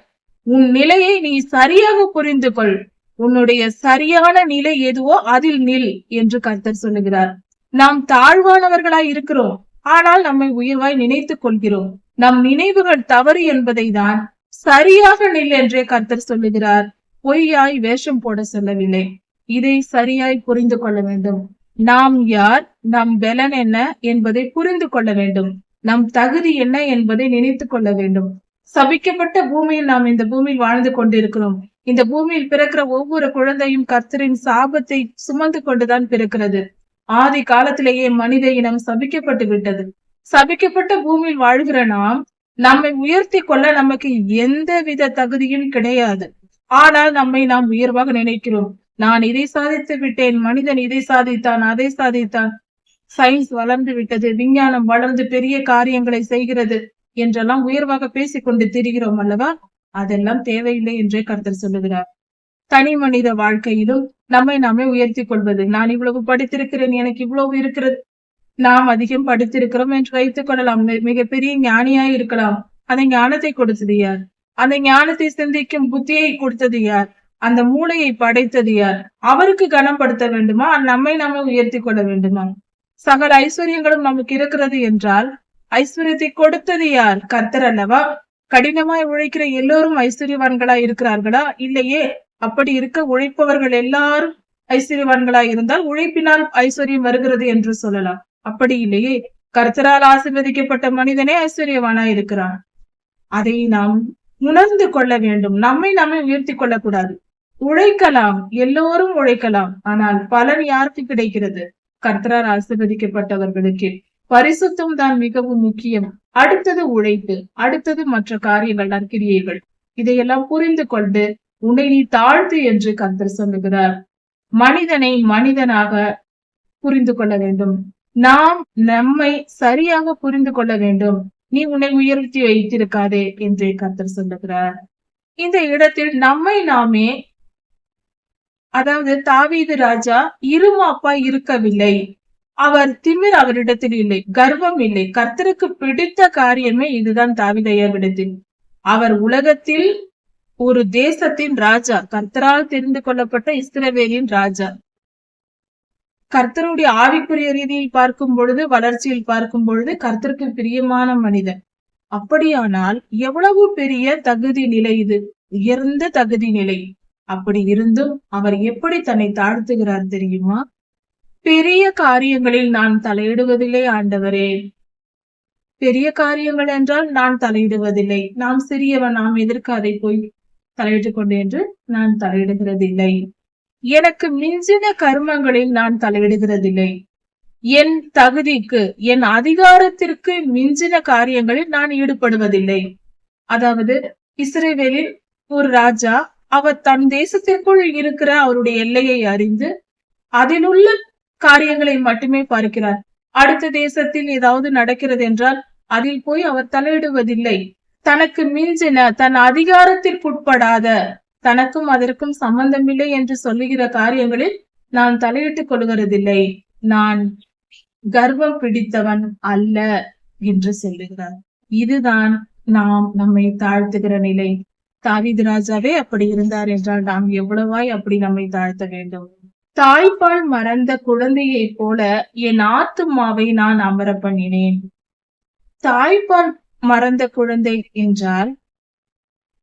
[SPEAKER 1] உன் நிலையை நீ சரியாக புரிந்து கொள். உன்னுடைய சரியான நிலை எதுவோ அதில் நில் என்று கர்த்தர் சொல்லுகிறார். நாம் தாழ்வானவர்களாய் இருக்கிறோம், ஆனால் நம்மை உயர்வாய் நினைத்துக் கொள்கிறோம். நம் நினைவுகள் தவறு என்பதை தான் சரியாக நில் என்றே கர்த்தர் சொல்லுகிறார். பொய்யாய் வேஷம் போட சொல்லவில்லை. இதை சரியாய் புரிந்து கொள்ள வேண்டும். நாம் யார், நம் பலன் என்ன என்பதை புரிந்து கொள்ள வேண்டும். நம் தகுதி என்ன என்பதை நினைத்துக் கொள்ள வேண்டும். சபிக்கப்பட்ட பூமியில் நாம் இந்த பூமியில் வாழ்ந்து கொண்டிருக்கிறோம். இந்த பூமியில் பிறக்கிற ஒவ்வொரு குழந்தையும் கர்த்தரின் சாபத்தை சுமந்து கொண்டுதான் பிறக்கிறது. ஆதி காலத்திலேயே மனித இனம் சபிக்கப்பட்டு விட்டது. சபிக்கப்பட்ட பூமியில் வாழ்கிற நாம் நம்மை உயர்த்தி கொள்ள நமக்கு எந்த வித தகுதியும் கிடையாது. ஆனால் நம்மை நாம் உயர்வாக நினைக்கிறோம். நான் இதை சாதித்து விட்டேன், மனிதன் இதை சாதித்தான், அதை சாதித்தான், சயின்ஸ் வளர்ந்து விட்டது, விஞ்ஞானம் வளர்ந்து பெரிய காரியங்களை செய்கிறது என்றெல்லாம் உயர்வாக பேசிக்கொண்டு திரிகிறோம் அல்லவா? அதெல்லாம் தேவையில்லை என்றே கர்த்தர் சொல்லுகிறார். தனி மனித வாழ்க்கையிலும் நம்மை நாமே உயர்த்தி கொள்வது. நான் இவ்வளவு படித்திருக்கிறேன், எனக்கு இவ்வளவு இருக்கிறது, நாம் அதிகம் படித்திருக்கிறோம் என்று வைத்துக் கொள்ளலாம். மிகப்பெரிய ஞானியாய் இருக்கலாம். அந்த ஞானத்தை கொடுத்தது யார்? அந்த ஞானத்தை சிந்திக்கும் புத்தியை கொடுத்தது யார்? அந்த மூளையை படைத்தது யார்? அவருக்கு கனப்படுத்த வேண்டுமா? நம்மை நாமே உயர்த்தி கொள்ள வேண்டுமா? சகல ஐஸ்வர்யங்களும் நமக்கு இருக்கிறது என்றால் ஐஸ்வர்யத்தை கொடுத்தது யார்? கர்த்தர் அல்லவா? கடினமாய் உழைக்கிற எல்லோரும் ஐஸ்வர்யவான்களாய் இருக்கிறார்களா? இல்லையே. அப்படி இருக்க உழைப்பவர்கள் எல்லாரும் ஐஸ்வர்யவான்களாய் இருந்தால் உழைப்பினால் ஐஸ்வர்யம் வருகிறது என்று சொல்லலாம். அப்படி இல்லையே. கர்த்தரால் ஆசீர்வதிக்கப்பட்ட மனிதனே ஐஸ்வர்யவானாய் இருக்கிறான். அதை நாம் உணர்ந்து கொள்ள வேண்டும். நம்மை நாமே உயர்த்தி கொள்ளக்கூடாது. உழைக்கலாம், எல்லோரும் உழைக்கலாம். ஆனால் பலன் யாருக்கு கிடைக்கிறது? கர்த்தரால் ஆசீர்வதிக்கப்பட்டவர்களுக்கு. பரிசுத்தம் தான் மிகவும் முக்கியம். அடுத்தது உழைப்பு, அடுத்தது மற்ற காரியங்கள், நற்கிரியைகள். இதையெல்லாம் புரிந்து கொண்டு உன்னை நீ தாழ்த்து என்று கர்த்தர் சொல்லுகிறார். மனிதனை மனிதனாக புரிந்து கொள்ள வேண்டும். நாம் நம்மை சரியாக புரிந்து கொள்ள வேண்டும். நீ உன்னை உயர்த்தி வைத்திருக்காதே என்றே கர்த்தர் சொல்லுகிறார். இந்த இடத்தில் நம்மை நாமே, அதாவது தாவீது ராஜா இருமாப்பா இருக்கவில்லை. அவர் திமிர் அவரிடத்தில் இல்லை, கர்வம் இல்லை. கர்த்தருக்கு பிடித்த காரியமே இதுதான் தாவீதையாவிடத்தில். அவர் உலகத்தில் ஒரு தேசத்தின் ராஜா, கர்த்தரால் தெரிந்து கொள்ளப்பட்ட இஸ்ரவேலின் ராஜா. கர்த்தருடைய ஆவிக்குரிய ரீதியில் பார்க்கும் பொழுது, வளர்ச்சியில் பார்க்கும் பொழுது கர்த்தருக்கு பிரியமான மனிதன். அப்படியானால் எவ்வளவு பெரிய தகுதி நிலை இது, உயர்ந்த தகுதி நிலை. அப்படி இருந்தும் அவர் எப்படி தன்னை தாழ்த்துகிறார் தெரியுமா? பெரிய காரியங்களில் நான் தலையிடுவதில்லை ஆண்டவரே. பெரிய காரியங்கள் என்றால் நான் தலையிடுவதில்லை. நாம் சிறியவன், நாம் எதற்கு அதை போய் தலையிட்டுக் கொண்டு என்று நான் தலையிடுகிறதில்லை. எனக்கு மிஞ்சின கர்மங்களில் நான் தலையிடுகிறதில்லை. என் தகுதிக்கு, என் அதிகாரத்திற்கு மிஞ்சின காரியங்களில் நான் ஈடுபடுவதில்லை. அதாவது இஸ்ரவேலில் ஒரு ராஜா, அவர் தன் தேசத்திற்குள் இருக்கிற அவருடைய எல்லையை அறிந்து அதில் உள்ள காரியங்களை மட்டுமே பார்க்கிறார். அடுத்த தேசத்தில் ஏதாவது நடக்கிறது என்றால் அதில் போய் அவர் தலையிடுவதில்லை. தனக்கு மிஞ்சின, தன் அதிகாரத்திற்குட்படாத, தனக்கும் அதற்கும் சம்பந்தமில்லை என்று சொல்லுகிற காரியங்களில் நான் தலையிட்டுக் கொள்கிறதில்லை. நான் கர்வம் பிடித்தவன் அல்ல என்று சொல்லுகிறார். இதுதான் நாம் நம்மை தாழ்த்துகிற நிலை. தாவீது ராஜாவே அப்படி இருந்தார் என்றால் நாம் எவ்வளவாய் அப்படி நம்மை தாழ்த்த வேண்டும். தாய்ப்பால் மறந்த குழந்தையை போல என் ஆத்துமாவை நான் அமர பண்ணினேன். தாய்ப்பால் மறந்த குழந்தை என்றால்,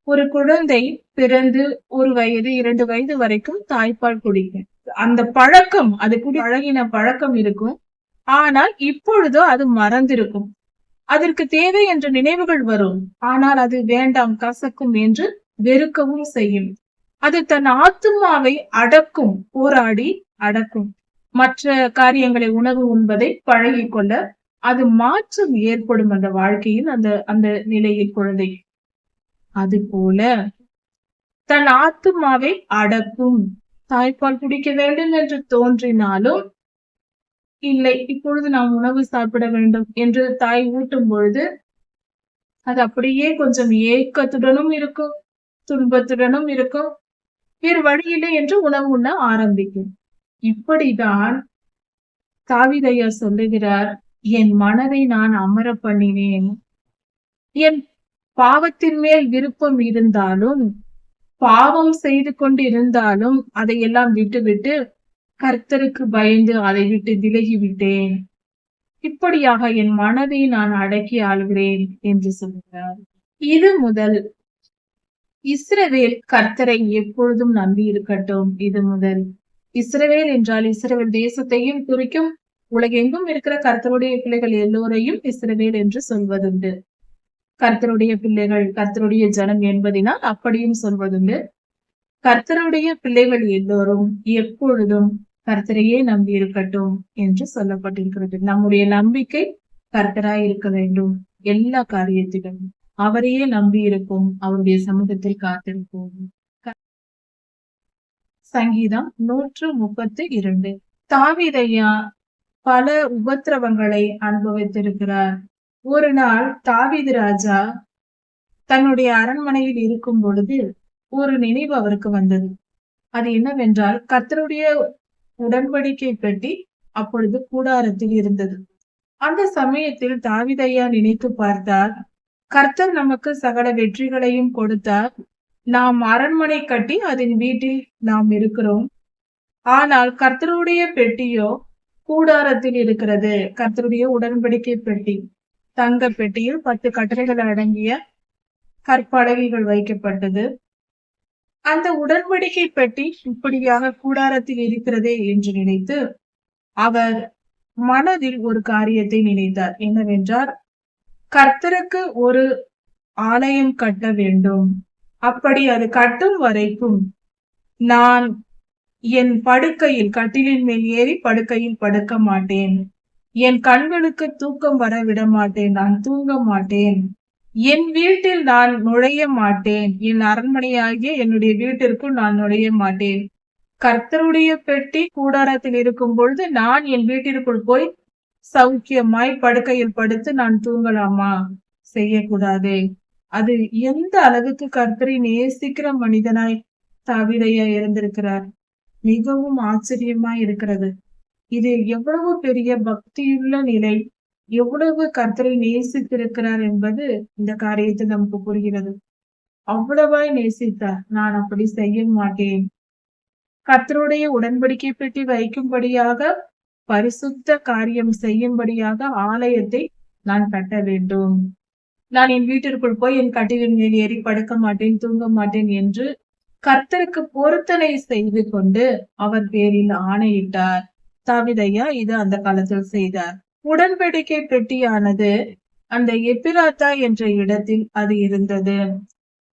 [SPEAKER 1] ஒரு குழந்தை பிறந்து 1 வயது 2 வயது வரைக்கும் தாய்ப்பால் குடிக்கும். அந்த பழக்கம், அது பழகின பழக்கம் இருக்கும். ஆனால் இப்பொழுதோ அது மறந்திருக்கும். அதற்கு தேவை என்ற நினைவுகள் வரும். ஆனால் அது வேண்டாம், கசக்கும் என்று வெறுக்கவும் செய்யும். அது தன் ஆத்துமாவை அடக்கும், போராடி அடக்கும். மற்ற காரியங்களை, உணவு உண்பதை பழகி கொள்ள அது மாற்றம் ஏற்படும் அந்த வாழ்க்கையில், அந்த நிலையில் குழந்தை. அது போல தன் ஆத்துமாவை அடக்கும். தாய்ப்பால் குடிக்க வேண்டும் என்று தோன்றினாலும், இல்லை இப்பொழுது நாம் உணவு சாப்பிட வேண்டும் என்று தாய் ஊட்டும் பொழுது அது அப்படியே கொஞ்சம் ஏக்கத்துடனும் இருக்கும், துன்பத்துடனும் இருக்கும். வேறு வழியில்லை என்று உணவு உண்ண ஆரம்பிக்கும். இப்படிதான் தாவீதையா சொல்லுகிறார், என் மனதை நான் அமர பண்ணினேன். என் பாவத்தின் மேல் விருப்பம் இருந்தாலும், பாவம் செய்து கொண்டு இருந்தாலும் அதையெல்லாம் விட்டுவிட்டு கர்த்தருக்கு பயந்து அதை விட்டு விலகி விட்டேன். இப்படியாக என் மனதை நான் அடக்கி ஆள்கிறேன் என்று சொல்கிறார். இது முதல் இஸ்ரவேல் கர்த்தரை எப்பொழுதும் நம்பி இருக்கட்டும். இது முதல் இஸ்ரவேல் என்றால் இஸ்ரவேல் தேசத்தையும் குறிக்கும். உலகெங்கும் இருக்கிற கர்த்தருடைய பிள்ளைகள் எல்லோரையும் இஸ்ரவேல் என்று சொல்வதுண்டு. கர்த்தருடைய பிள்ளைகள் கர்த்தருடைய ஜனம் என்பதினால் அப்படியும் சொல்வதுண்டு. கர்த்தருடைய பிள்ளைகள் எல்லோரும் எப்பொழுதும் கர்த்தரையே நம்பி இருக்கட்டும் என்று சொல்லப்பட்டிருக்கிறது. நம்முடைய நம்பிக்கை கர்த்தராய் இருக்க வேண்டும். எல்லா காரியத்திலும் அவரையே நம்பி இருக்கும், அவருடைய சமூகத்தில் காத்திருப்போம். சங்கீதம் 132. தாவீதையா பல உபத்திரவங்களை அனுபவித்திருக்கிறார். ஒரு நாள் தாவீது ராஜா தன்னுடைய அரண்மனையில் இருக்கும் பொழுது ஒரு நினைவு அவருக்கு வந்தது. அது என்னவென்றால், கர்த்தருடைய உடன்படிக்கை பெட்டி அப்பொழுது கூடாரத்தில் இருந்தது. அந்த சமயத்தில் தாவீதையா நினைத்து பார்த்தார், கர்த்தர் நமக்கு சகல வெற்றிகளையும் கொடுத்தார். நாம் அரண்மனை கட்டி அதன் வீட்டில் நாம் இருக்கிறோம். ஆனால் கர்த்தருடைய பெட்டியோ கூடாரத்தில் இருக்கிறது. கர்த்தருடைய உடன்படிக்கை பெட்டி, தங்க பெட்டியில் 10 கட்டளைகள் அடங்கிய கற்பலகைகள் வைக்கப்பட்டது. அந்த உடன்படிக்கை பெட்டி இப்படியாக கூடாரத்தில் இருக்கிறதே என்று நினைத்து அவர் மனதில் ஒரு காரியத்தை நினைத்தார். என்னவென்றால், கர்த்தருக்கு ஒரு ஆலயம் கட்ட வேண்டும். அப்படி அது கட்டும் வரைக்கும் நான் என் படுக்கையில், கட்டிலின் மேல் ஏறி படுக்கையில் படுக்க மாட்டேன். என் கண்களுக்கு தூக்கம் வர விட மாட்டேன். நான் தூங்க மாட்டேன். என் வீட்டில் நான் நுழைய மாட்டேன். என் அரண்மனையாகிய என்னுடைய வீட்டிற்குள் நான் நுழைய மாட்டேன். கர்த்தருடைய பெட்டி கூடாரத்தில் இருக்கும் பொழுது நான் என் வீட்டிற்குள் போய் சௌக்கியமாய் படுக்கையில் படுத்து நான் தூங்கலாமா? செய்யக்கூடாது. அது எந்த அளவுக்கு கர்த்தரை நேசிக்கிற மனிதனாய் தாவீதையா இருந்திருக்கிறார். மிகவும் ஆச்சரியமாய் இருக்கிறது. இது எவ்வளவு பெரிய பக்தியுள்ள நிலை, எவ்வளவு கர்த்தரை நேசித்திருக்கிறார் என்பது இந்த காரியத்தில் நமக்கு புரிகிறது. அவ்வளவாய் நேசித்தார். நான் அப்படி செய்ய மாட்டேன். கர்த்தருடைய உடன்படிக்கை பெட்டி வைக்கும்படியாக, பரிசுத்த காரியம் செய்யும்படியாக ஆலயத்தை நான் கட்ட வேண்டும். நான் என் வீட்டிற்குள் போய் என் கட்டிலின் மேல் ஏறி படுக்க மாட்டேன், தூங்க மாட்டேன் என்று கர்த்தருக்கு பொருத்தனை செய்து கொண்டு அவர் பேரில் ஆணையிட்டார். தாவீதையா இது அந்த காலத்தில் செய்தார். உடன்படிக்கை பெட்டியானது அந்த எப்பிராத்தா என்ற இடத்தில் அது இருந்தது.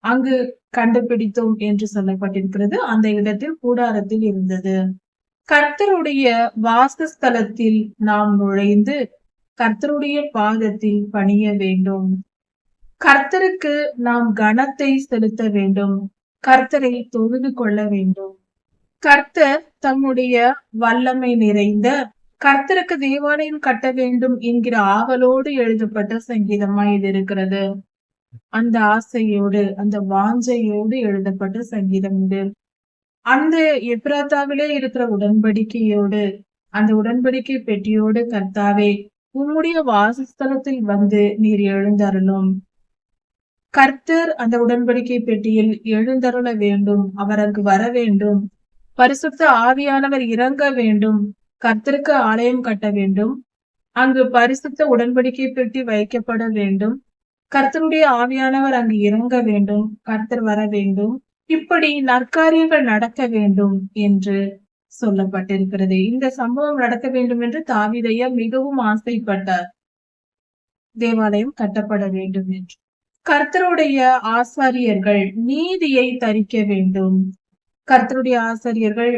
[SPEAKER 1] அங்கு கண்டுபிடித்தோம் என்று சொல்லப்பட்டிருக்கிறது. அந்த இடத்தில் கூடாரத்தில் இருந்தது. கர்த்தருடைய வாசஸ்தலத்தில் நாம் நுழைந்து கர்த்தருடைய பாதத்தில் பணிய வேண்டும். கர்த்தருக்கு நாம் கனத்தை செலுத்த வேண்டும். கர்த்தரை தொழுது கொள்ள வேண்டும். கர்த்தர் தம்முடைய வல்லமை நிறைந்த கர்த்தருக்கு தேவாலயம் கட்ட வேண்டும் என்கிற ஆவலோடு எழுதப்பட்ட சங்கீதமாய் இது இருக்கிறது. அந்த ஆசையோடு, அந்த வாஞ்சையோடு எழுதப்பட்ட சங்கீதம் இது. அந்த எப்ராத்தாவிலே இருக்கிற உடன்படிக்கையோடு, அந்த உடன்படிக்கை பெட்டியோடு, கர்த்தாவே உம்முடைய வாசஸ்தலத்தில் வந்து நீர் எழுந்தருளும். கர்த்தர் அந்த உடன்படிக்கை பெட்டியில் எழுந்தருள வேண்டும். அவர் அங்கு வர வேண்டும். பரிசுத்த ஆவியானவர் இறங்க வேண்டும். கர்த்தருக்கு ஆலயம் கட்ட வேண்டும். அங்கு பரிசுத்த உடன்படிக்கை பெட்டி வைக்கப்பட வேண்டும். கர்த்தருடைய ஆவியானவர் அங்கு இறங்க வேண்டும். கர்த்தர் வர வேண்டும். இப்படி நற்காரியங்கள் நடக்க வேண்டும் என்று சொல்லப்பட்டிருக்கிறது. இந்த சம்பவம் நடக்க வேண்டும் என்று தாவீதையா மிகவும் ஆசைப்பட்டார். தேவாலயம் கட்டப்பட வேண்டும் என்று. கர்த்தருடைய ஆசாரியர்கள் நீதியை தரிக்க வேண்டும். கர்த்தருடைய ஆசாரியர்கள்,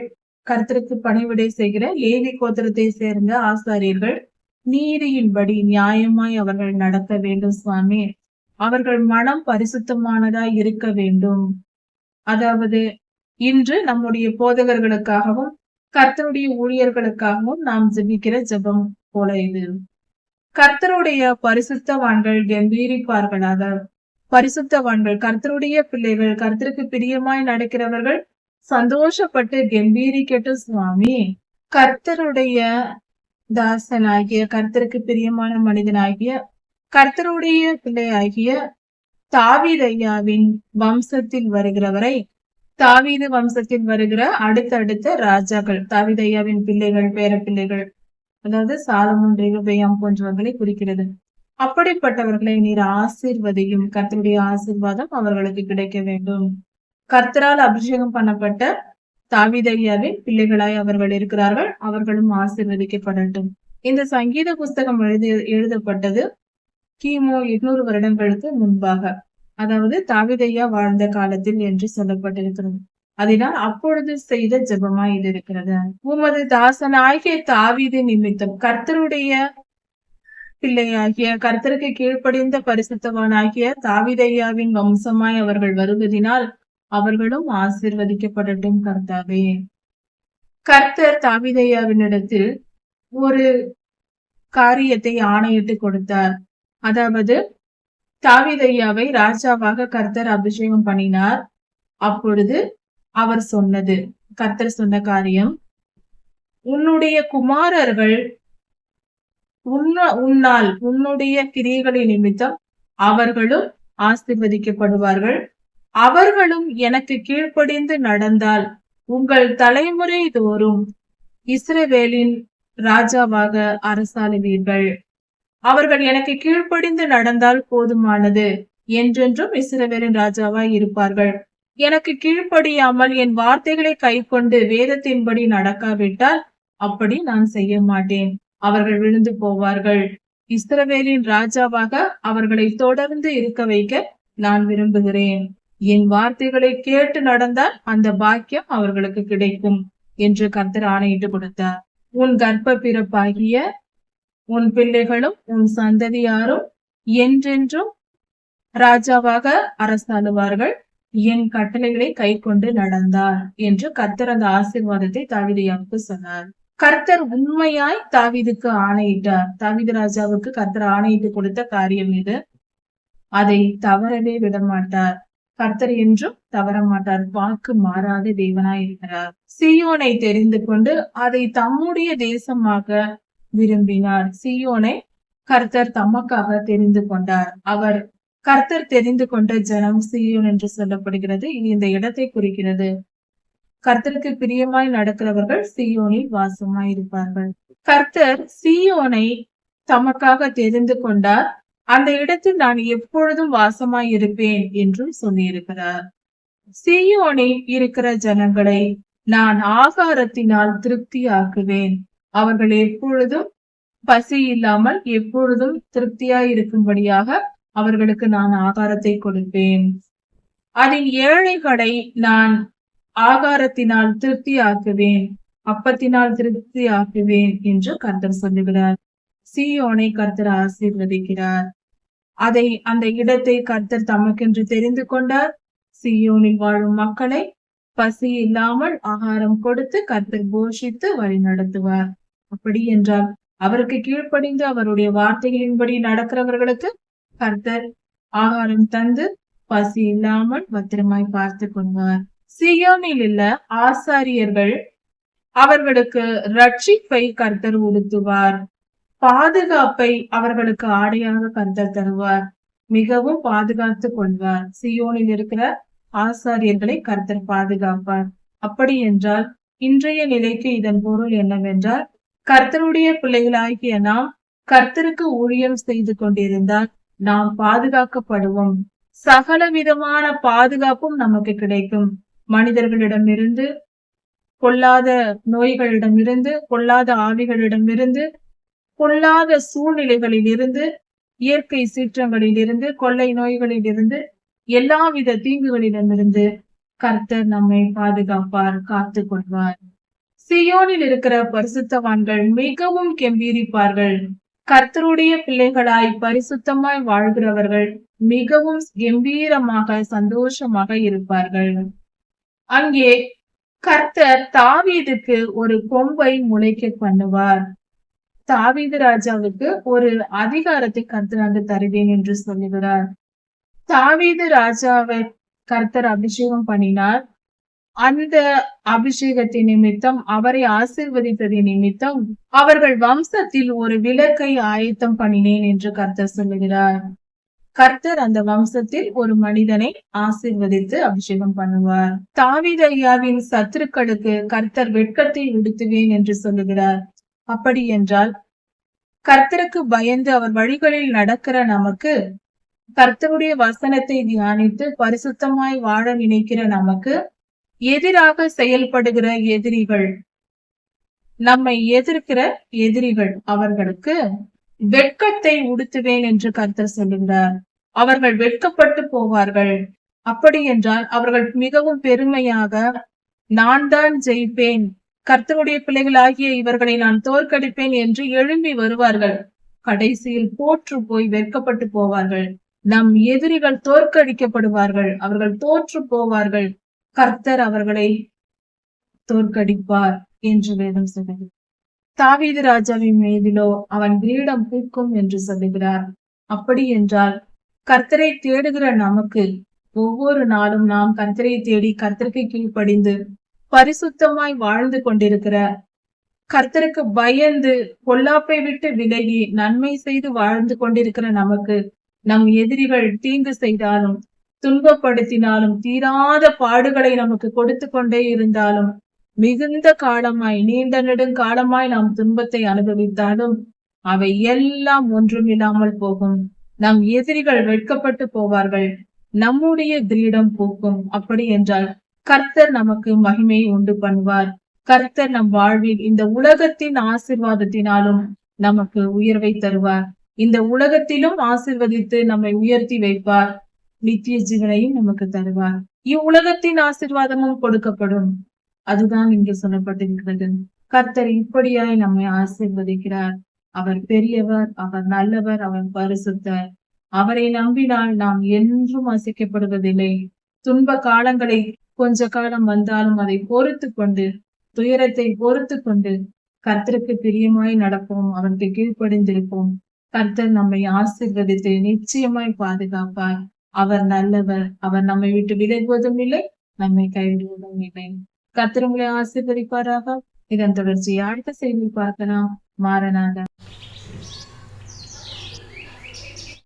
[SPEAKER 1] கர்த்தருக்கு பணிவிடை செய்கிற லேவி கோத்திரத்தை சேர்ந்த ஆசாரியர்கள் நீதியின்படி நியாயமாய் அவர்கள் நடக்க வேண்டும். சுவாமி, அவர்கள் மனம் பரிசுத்தமானதாய் இருக்க வேண்டும். அதாவது இன்று நம்முடைய போதகர்களுக்காகவும் கர்த்தருடைய ஊழியர்களுக்காகவும் நாம் ஜெபிக்கிற ஜெபம் போல இது. கர்த்தருடைய பரிசுத்தவான்கள் கம்பீரிப்பார்களாக. பரிசுத்தவான்கள், கர்த்தருடைய பிள்ளைகள், கர்த்தருக்கு பிரியமாய் நடக்கிறவர்கள் சந்தோஷப்பட்டு கம்பீரிக்கட்டும். சுவாமி, கர்த்தருடைய தாசனாகிய, கர்த்தருக்கு பிரியமான மனிதனாகிய, கர்த்தருடைய பிள்ளையாகிய தாவீதையாவின் வம்சத்தில் வருகிறவரை, தாவீது வம்சத்தில் வருகிற அடுத்தடுத்த ராஜாக்கள், தாவீதையாவின் பிள்ளைகள், பேர பிள்ளைகள், அதாவது சாலமோன், ரெகொபெயாம் போன்றவர்களை குறிக்கிறது. அப்படிப்பட்டவர்களை நீர் ஆசீர்வதியும். கர்த்தருடைய ஆசீர்வாதம் அவர்களுக்கு கிடைக்க வேண்டும். கர்த்தரால் அபிஷேகம் பண்ணப்பட்ட தாவீதையாவின் பிள்ளைகளாய் அவர்கள் இருக்கிறார்கள், அவர்களும் ஆசீர்வதிக்கப்படட்டும். இந்த சங்கீத புஸ்தகம் எழுதப்பட்டது கிமு 800 வருடங்களுக்கு முன்பாக, அதாவது தாவீதையா வாழ்ந்த காலத்தில் என்று சொல்லப்பட்டிருக்கிறது. அதனால் அப்பொழுது செய்த ஜெபமாய் இது இருக்கிறது. உமது தாசனாகிய தாவீது நிமித்தம் கர்த்தருடைய பிள்ளையாகிய கர்த்தருக்கு கீழ்ப்படிந்த பரிசுத்தவானாகிய தாவீதையாவின் வம்சமாய் அவர்கள் வருவதினால் அவர்களும் ஆசீர்வதிக்கப்படட்டும் கர்த்தாவே. கர்த்தர் தாவீதையாவினிடத்தில் ஒரு காரியத்தை ஆணையிட்டு கொடுத்தார். அதாவது தாவீதையாவை ராஜாவாக கர்த்தர் அபிஷேகம் பண்ணினார். அப்பொழுது அவர் சொன்னது, கர்த்தர் சொன்ன காரியம், உன்னுடைய குமாரர்கள் உன்னால் உன்னுடைய கிரியைகளின் நிமித்தம் அவர்களும் ஆசீர்வதிக்கப்படுவார்கள், அவர்களும் எனக்கு கீழ்ப்படிந்து நடந்தால் உங்கள் தலைமுறை தோறும் இஸ்ரவேலின் ராஜாவாக அரசாளுவீர்கள். அவர்கள் எனக்கு கீழ்ப்படிந்து நடந்தால் போதுமானது, என்றென்றும் இஸ்ரவேலின் ராஜாவாய் இருப்பார்கள். எனக்கு கீழ்ப்படியாமல் என் வார்த்தைகளை கைக்கொண்டு வேதத்தின்படி நடக்காவிட்டால் அப்படி நான் செய்ய மாட்டேன். அவர்கள் விழுந்து போவார்கள். இஸ்ரவேலின் ராஜாவாக அவர்களை தொடர்ந்து இருக்க வைக்க நான் விரும்புகிறேன். என் வார்த்தைகளை கேட்டு நடந்தால் அந்த பாக்கியம் அவர்களுக்கு கிடைக்கும் என்று கர்த்தர் ஆணையிட்டு கொடுத்தார். உன் கர்ப்ப பிறப்பாகிய உன் பிள்ளைகளும் உன் சந்ததியாரும் என்றென்றும் ராஜாவாக அரசாளுவார்கள், என் கட்டளைகளை கை கொண்டு நடந்தார் என்று கர்த்தர் அந்த ஆசீர்வாதத்தை தாவீதுக்கு சொன்னார். கர்த்தர் உண்மையாய் தாவீதுக்கு ஆணையிட்டார். தாவீது ராஜாவுக்கு கர்த்தர் ஆணையிட்டு கொடுத்த காரியம் இது. அதை தவறவே விட மாட்டார். கர்த்தர் என்றும் தவற மாட்டார். வாக்கு மாறாத தேவனாய் இருக்கிறார். சீயோனை தெரிந்து கொண்டு அதை தம்முடைய தேசமாக விரும்பினார். சீயோனை கர்த்தர் தமக்காக தெரிந்து கொண்டார். அவர் கர்த்தர் தெரிந்து கொண்ட ஜனம் சீயோன் என்று சொல்லப்படுகிறது. இது இந்த இடத்தை குறிக்கிறது. கர்த்தருக்கு பிரியமாய் நடக்கிறவர்கள் சீயோனில் வாசமாய் இருப்பார்கள். கர்த்தர் சீயோனை தமக்காக தெரிந்து கொண்டார். அந்த இடத்தில் நான் எப்பொழுதும் வாசமாய் இருப்பேன் என்றும் சொல்லியிருக்கிறார். சீயோனில் இருக்கிற ஜனங்களை நான் ஆகாரத்தினால் திருப்தி ஆக்குவேன். அவர்கள் எப்பொழுதும் பசி இல்லாமல் எப்பொழுதும் திருப்தியாய் இருக்கும்படியாக அவர்களுக்கு நான் ஆகாரத்தை கொடுப்பேன். அதன் ஏழைகளை நான் ஆகாரத்தினால் திருப்தி ஆக்குவேன், அப்பத்தினால் திருப்தி ஆக்குவேன் என்று கர்த்தர் சொல்லுகிறார். சீயோனை கர்த்தர் ஆசீர்வதிக்கிறார். அந்த இடத்தை கர்த்தர் தமக்கென்று தெரிந்து கொண்டார். சீயோனில் வாழும் மக்களை பசி இல்லாமல் ஆகாரம் கொடுத்து கர்த்தர் போஷித்து வழி நடத்துவார். அப்படி என்றால் அவருக்கு கீழ்ப்படிந்து அவருடைய வார்த்தைகளின்படி நடக்கிறவர்களுக்கு கர்த்தர் ஆகாரம் தந்து பசி இல்லாமல் பத்திரமாய் பார்த்து கொள்வார். சீயோனில் உள்ள ஆசாரியர்கள் அவர்களுக்கு ரட்சிப்பை கர்த்தர் உடுத்துவார். பாதுகாப்பை அவர்களுக்கு ஆடையாக கர்த்தர் தருவார். மிகவும் பாதுகாத்து கொள்வார். சீயோனில் இருக்கிற ஆசாரியர்களை கர்த்தர் பாதுகாப்பார். அப்படி என்றால் இன்றைய நிலைக்கு இதன் பொருள் என்னவென்றால், கர்த்தருடைய பிள்ளைகளாகிய நாம் கர்த்தருக்கு ஊழியம் செய்து கொண்டிருந்தால் நாம் பாதுகாக்கப்படுவோம். சகல விதமான பாதுகாப்பும் நமக்கு கிடைக்கும். மனிதர்களிடமிருந்து, பொல்லாத நோய்களிடமிருந்து, பொல்லாத ஆவிகளிடமிருந்து, பொல்லாத சூழ்நிலைகளில் இருந்து, இயற்கை சீற்றங்களில் இருந்து, கொள்ளை நோய்களில் இருந்து, எல்லாவித தீங்குகளிடமிருந்து கர்த்தர் நம்மை பாதுகாப்பார், காத்து கொள்வார். சீயோனில் இருக்கிற பரிசுத்தவான்கள் மிகவும் கெம்பீரிப்பார்கள். கர்த்தருடைய பிள்ளைகளாய் பரிசுத்தமாய் வாழ்கிறவர்கள் மிகவும் கம்பீரமாக சந்தோஷமாக இருப்பார்கள். அங்கே கர்த்தர் தாவீதுக்கு ஒரு கொம்பை முளைக்க பண்ணுவார். தாவீது ராஜாவுக்கு ஒரு அதிகாரத்தை கர்த்தர் அங்கு தருவேன் என்று சொல்லுகிறார். தாவீது ராஜாவை கர்த்தர் அபிஷேகம் பண்ணினார். அந்த அபிஷேகத்தின் நிமித்தம், அவரை ஆசீர்வதித்ததின் நிமித்தம் அவர்கள் வம்சத்தில் ஒரு விளக்கை ஆயத்தம் பண்ணினேன் என்று கர்த்தர் சொல்லுகிறார். கர்த்தர் அந்த வம்சத்தில் ஒரு மனிதனை ஆசீர்வதித்து அபிஷேகம் பண்ணுவார். தாவீது ஐயாவின் சத்துருக்களுக்கு கர்த்தர் வெட்கத்தை உடுத்துவேன் என்று சொல்லுகிறார். அப்படி என்றால் கர்த்தருக்கு பயந்து அவர் வழிகளில் நடக்கிற நமக்கு, கர்த்தருடைய வசனத்தை தியானித்து பரிசுத்தமாய் வாழ நினைக்கிற நமக்கு எதிராக செயல்படுகிற எதிரிகள், நம்மை எதிர்க்கிற எதிரிகள், அவர்களுக்கு வெட்கத்தை உடுத்துவேன் என்று கர்த்தர் சொல்லுகிறார். அவர்கள் வெட்கப்பட்டு போவார்கள். அப்படி என்றால் அவர்கள் மிகவும் பெருமையாக, நான் தான் ஜெயிப்பேன், கர்த்தருடைய பிள்ளைகளாகிய இவர்களை நான் தோற்கடிப்பேன் என்று எழும்பி வருவார்கள். கடைசியில் தோற்று போய் வெட்கப்பட்டு போவார்கள். நம் எதிரிகள் தோற்கடிக்கப்படுவார்கள். அவர்கள் தோற்று போவார்கள். கர்த்தர் அவர்களை தோற்கடிப்பார் என்று வேதம் சொல்லுகிறது. தாவீது ராஜாவின் மீதிலோ அவன் கிரீடம் பூக்கும் என்று சொல்லுகிறார். அப்படி என்றால் கர்த்தரை தேடுகிற நமக்கு ஒவ்வொரு நாளும் நாம் கர்த்தரை தேடி கர்த்தருக்கு கீழ்ப்படிந்து பரிசுத்தமாய் வாழ்ந்து கொண்டிருக்கிற, கர்த்தருக்கு பயந்து பொல்லாப்பை விட்டு விலகி நன்மை செய்து வாழ்ந்து கொண்டிருக்கிற நமக்கு நம் எதிரிகள் தீங்கு செய்தாலும் துன்பப்படுத்தினாலும் தீராத பாடுகளை நமக்கு கொடுத்து கொண்டே இருந்தாலும் மிகுந்த காலமாய் நீண்ட நெடுங்காலமாய் நாம் துன்பத்தை அனுபவித்தாலும் அவை எல்லாம் ஒன்றுமில்லாமல் போகும். நம் எதிரிகள் வெட்கப்பட்டு போவார்கள். நம்முடைய கிரீடம் பூக்கும். அப்படி என்றால் கர்த்தர் நமக்கு மகிமையை உண்டு பண்ணுவார். கர்த்தர் நம் வாழ்வில் இந்த உலகத்தின் ஆசீர்வாதத்தினாலும் நமக்கு உயர்வை தருவார். இந்த உலகத்திலும் ஆசீர்வதித்து நம்மை உயர்த்தி வைப்பார். நித்திய ஜீவனையும் நமக்கு தருவார். இவ்வுலகத்தின் ஆசீர்வாதமும் கொடுக்கப்படும். அதுதான் இங்கு சொல்லப்பட்டிருக்கிறது. கர்த்தர் இப்படியாய் நம்மை ஆசீர்வதிக்கிறார். அவர் பெரியவர், அவர் நல்லவர், அவர் பரிசுத்தர். அவரை நம்பினால் நாம் என்றும் அசைக்கப்படுவதில்லை. துன்ப காலங்களை கொஞ்ச காலம் வந்தாலும் அதை பொறுத்து கொண்டு, துயரத்தை பொறுத்து கொண்டு கர்த்தருக்கு பிரியமாய் நடப்போம். அவருக்கு கீழ்ப்படிந்திருப்போம். கர்த்தர் நம்மை ஆசீர்வதித்து நிச்சயமாய் பாதுகாப்பார். அவர் நல்லவர். அவர் நம்மை விட்டு விலகுவதும் இல்லை, நம்மை கைவிடுவதும் இல்லை. கர்த்தர் உங்களை ஆசீர்வதிப்பாராக. இதன் தொடர்ச்சியை அடுத்த செய்தியில் பார்க்கலாம். மாரநாதா.